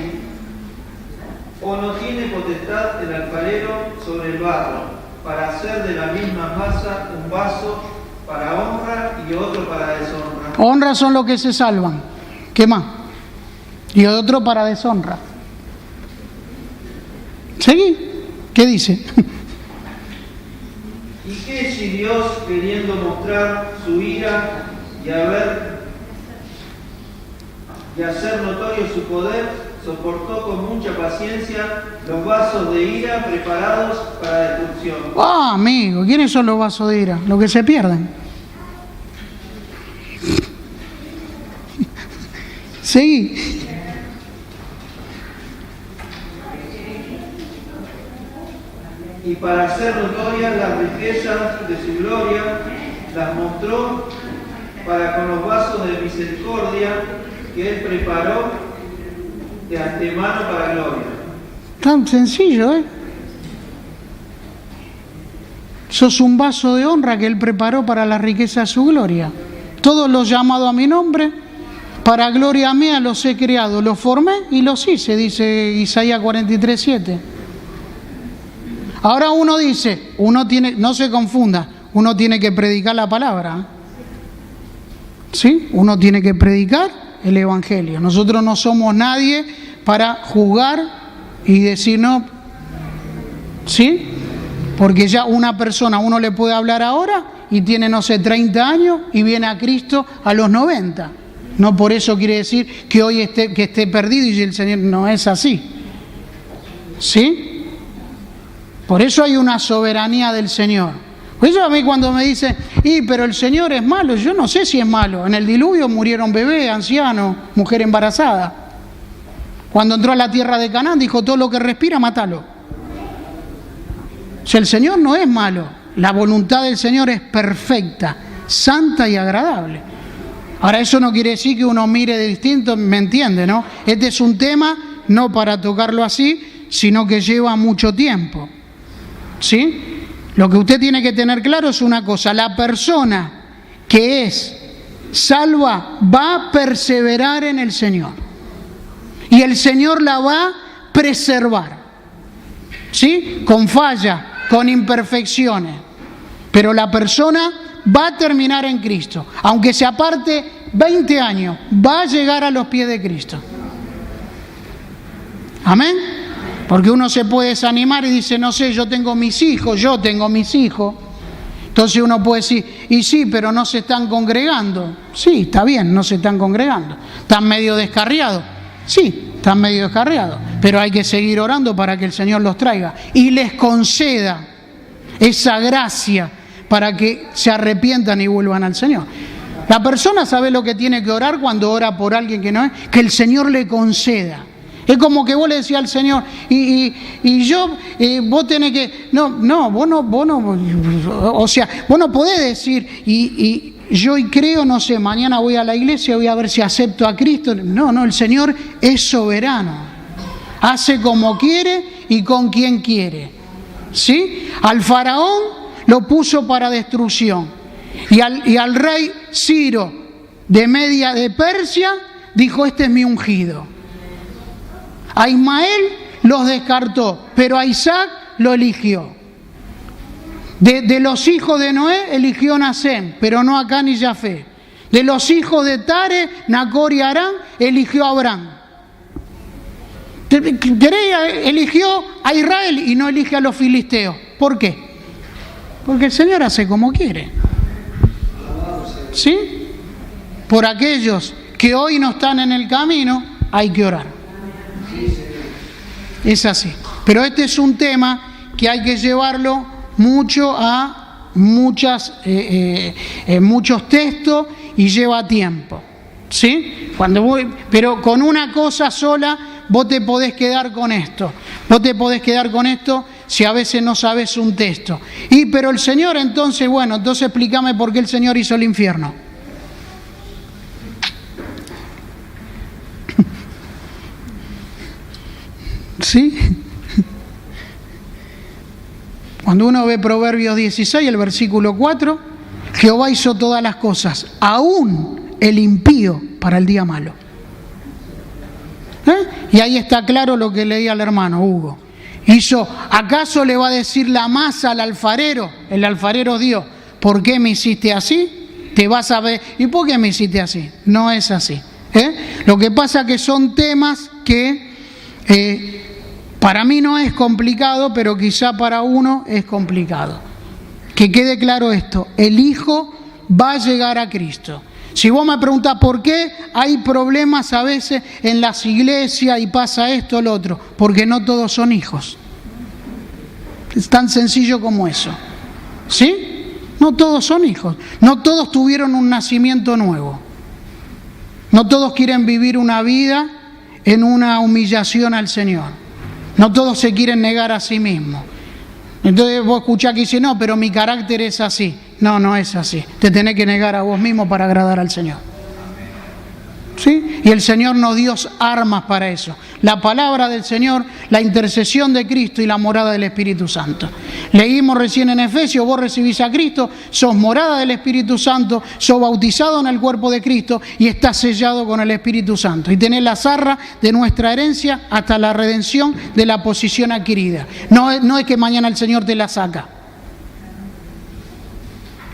¿O no tiene potestad el alfarero sobre el barro para hacer de la misma masa un vaso para honra y otro para deshonra? Honra son los que se salvan. ¿Qué más? Y otro para deshonra. ¿Seguí? ¿Qué dice? ¿Y qué si Dios, queriendo mostrar su ira y hacer notorio su poder, soportó con mucha paciencia los vasos de ira preparados para destrucción? Ah, amigo, ¿quiénes son los vasos de ira? Los que se pierden. Seguí. Y para hacer notorias las riquezas de su gloria, las mostró para con los vasos de misericordia que Él preparó de antemano para gloria. Tan sencillo, ¿eh? Sos un vaso de honra que Él preparó para la riqueza de su gloria. Todos los llamados a mi nombre, para gloria mía los he creado, los formé y los hice, dice Isaías 43:7. Ahora uno dice, no se confunda, uno tiene que predicar la palabra. ¿Sí? Uno tiene que predicar el Evangelio. Nosotros no somos nadie para juzgar y decir no. ¿Sí? Porque ya una persona, uno le puede hablar ahora y tiene, no sé, 30 años y viene a Cristo a los 90. No por eso quiere decir que hoy esté perdido y el Señor no es así. ¿Sí? Por eso hay una soberanía del Señor. Por eso a mí cuando me dicen, pero el Señor es malo, yo no sé si es malo. En el diluvio murieron bebés, ancianos, mujer embarazada. Cuando entró a la tierra de Canaán dijo, todo lo que respira, mátalo. O sea, el Señor no es malo. La voluntad del Señor es perfecta, santa y agradable. Ahora, eso no quiere decir que uno mire de distinto, ¿me entiende, no? Este es un tema no para tocarlo así, sino que lleva mucho tiempo. ¿Sí? Lo que usted tiene que tener claro es una cosa: la persona que es salva va a perseverar en el Señor y el Señor la va a preservar, ¿sí? Con falla, con imperfecciones, pero la persona va a terminar en Cristo, aunque se aparte 20 años, va a llegar a los pies de Cristo. Amén. Porque uno se puede desanimar y dice, no sé, yo tengo mis hijos. Entonces uno puede decir, y sí, pero no se están congregando. Sí, está bien, no se están congregando. ¿Están medio descarriados? Sí, están medio descarriados. Pero hay que seguir orando para que el Señor los traiga y les conceda esa gracia para que se arrepientan y vuelvan al Señor. La persona sabe lo que tiene que orar cuando ora por alguien que no es, que el Señor le conceda. Es como que vos le decís al Señor, vos tenés que, vos no podés decir, yo creo, no sé, mañana voy a la iglesia, voy a ver si acepto a Cristo. No, el Señor es soberano, hace como quiere y con quien quiere, ¿sí? Al faraón lo puso para destrucción, y al rey Ciro de Media de Persia dijo, este es mi ungido. A Ismael los descartó, pero a Isaac lo eligió. De los hijos de Noé eligió Nasem, pero no a Can y Jafé. De los hijos de Tare, Nacor y Harán, eligió a Abraham. Eligió a Israel y no elige a los filisteos. ¿Por qué? Porque el Señor hace como quiere. ¿Sí? Por aquellos que hoy no están en el camino, hay que orar. Es así. Pero este es un tema que hay que llevarlo mucho a muchos textos y lleva tiempo. ¿Sí? Pero con una cosa sola vos te podés quedar con esto. Vos te podés quedar con esto si a veces no sabes un texto. Pero el Señor entonces, entonces explícame por qué el Señor hizo el infierno. ¿Sí? Cuando uno ve Proverbios 16, el versículo 4, Jehová hizo todas las cosas, aún el impío para el día malo. Y ahí está claro lo que leía el hermano Hugo. ¿Acaso le va a decir la masa al alfarero? El alfarero Dios, ¿por qué me hiciste así? Te vas a ver, ¿y por qué me hiciste así? No es así. Lo que pasa es que son temas que para mí no es complicado, pero quizá para uno es complicado. Que quede claro esto, el Hijo va a llegar a Cristo. Si vos me preguntás por qué hay problemas a veces en las iglesias y pasa esto o lo otro, porque no todos son hijos. Es tan sencillo como eso. ¿Sí? No todos son hijos. No todos tuvieron un nacimiento nuevo. No todos quieren vivir una vida en una humillación al Señor. No todos se quieren negar a sí mismos. Entonces vos escuchás que dice, no, pero mi carácter es así. No, no es así. Te tenés que negar a vos mismo para agradar al Señor. ¿Sí? Y el Señor nos dio armas para eso. La palabra del Señor, la intercesión de Cristo y la morada del Espíritu Santo. Leímos recién en Efesios, vos recibís a Cristo, sos morada del Espíritu Santo, sos bautizado en el cuerpo de Cristo y estás sellado con el Espíritu Santo. Y tenés las arras de nuestra herencia hasta la redención de la posición adquirida. No es que mañana el Señor te la saca.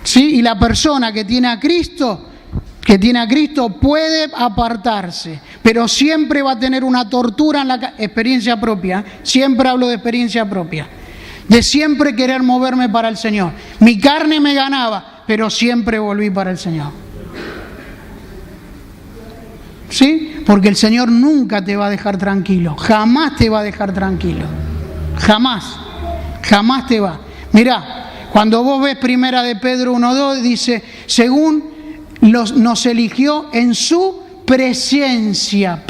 ¿Sí? Y la persona que tiene a Cristo puede apartarse, pero siempre va a tener una tortura en la experiencia propia. Siempre hablo de experiencia propia, de siempre querer moverme para el Señor. Mi carne me ganaba, pero siempre volví para el Señor. ¿Sí? Porque el Señor nunca te va a dejar tranquilo, jamás te va a dejar tranquilo, jamás te va. Mirá, cuando vos ves Primera de Pedro 1:2, dice, según nos eligió en su presciencia,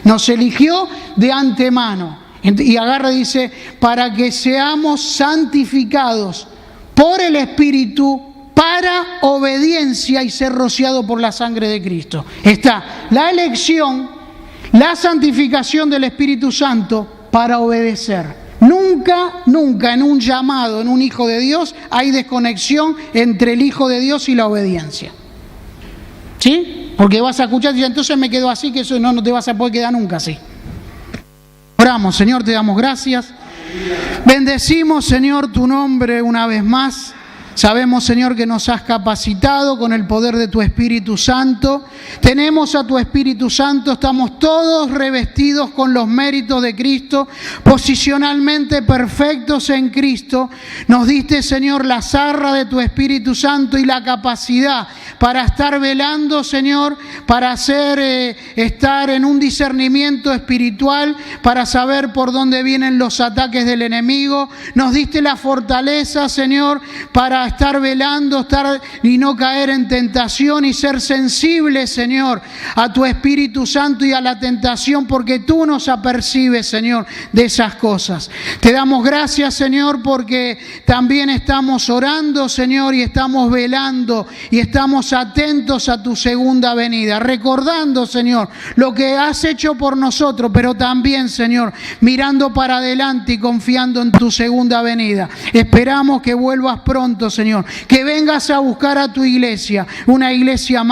nos eligió de antemano. Y agarra y dice, para que seamos santificados por el Espíritu para obediencia y ser rociados por la sangre de Cristo. Está la elección, la santificación del Espíritu Santo para obedecer. Nunca en un llamado, en un hijo de Dios, hay desconexión entre el hijo de Dios y la obediencia. ¿Sí? Porque vas a escuchar y decir, entonces me quedo así, que eso no te vas a poder quedar nunca así. Oramos, Señor, te damos gracias. Bendecimos, Señor, tu nombre una vez más. Sabemos, Señor, que nos has capacitado con el poder de tu Espíritu Santo. Tenemos a tu Espíritu Santo, estamos todos revestidos con los méritos de Cristo, posicionalmente perfectos en Cristo. Nos diste, Señor, la zarra de tu Espíritu Santo y la capacidad para estar velando, Señor, para estar en un discernimiento espiritual, para saber por dónde vienen los ataques del enemigo. Nos diste la fortaleza, Señor, para estar velando, y no caer en tentación y ser sensibles, Señor, a tu Espíritu Santo y a la tentación, porque tú nos apercibes, Señor, de esas cosas. Te damos gracias, Señor, porque también estamos orando, Señor, y estamos velando y estamos atentos a tu segunda venida, recordando, Señor, lo que has hecho por nosotros, pero también, Señor, mirando para adelante y confiando en tu segunda venida. Esperamos que vuelvas pronto, Señor, que vengas a buscar a tu iglesia, una iglesia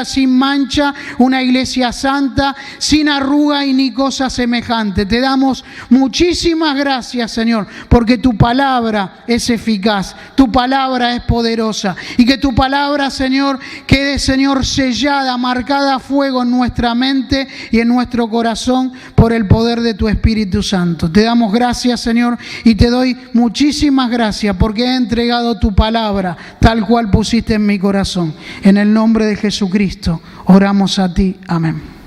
sin mancha, una iglesia santa, sin arruga y ni cosa semejante. Te damos muchísimas gracias, Señor, porque tu palabra es eficaz, tu palabra es poderosa, y que tu palabra, Señor, quede, Señor, sellada, marcada a fuego en nuestra mente y en nuestro corazón por el poder de tu Espíritu Santo. Te damos gracias, Señor, y te doy muchísimas gracias porque he entregado tu palabra tal cual pusiste en mi corazón. En el nombre de Jesucristo oramos a ti. Amén.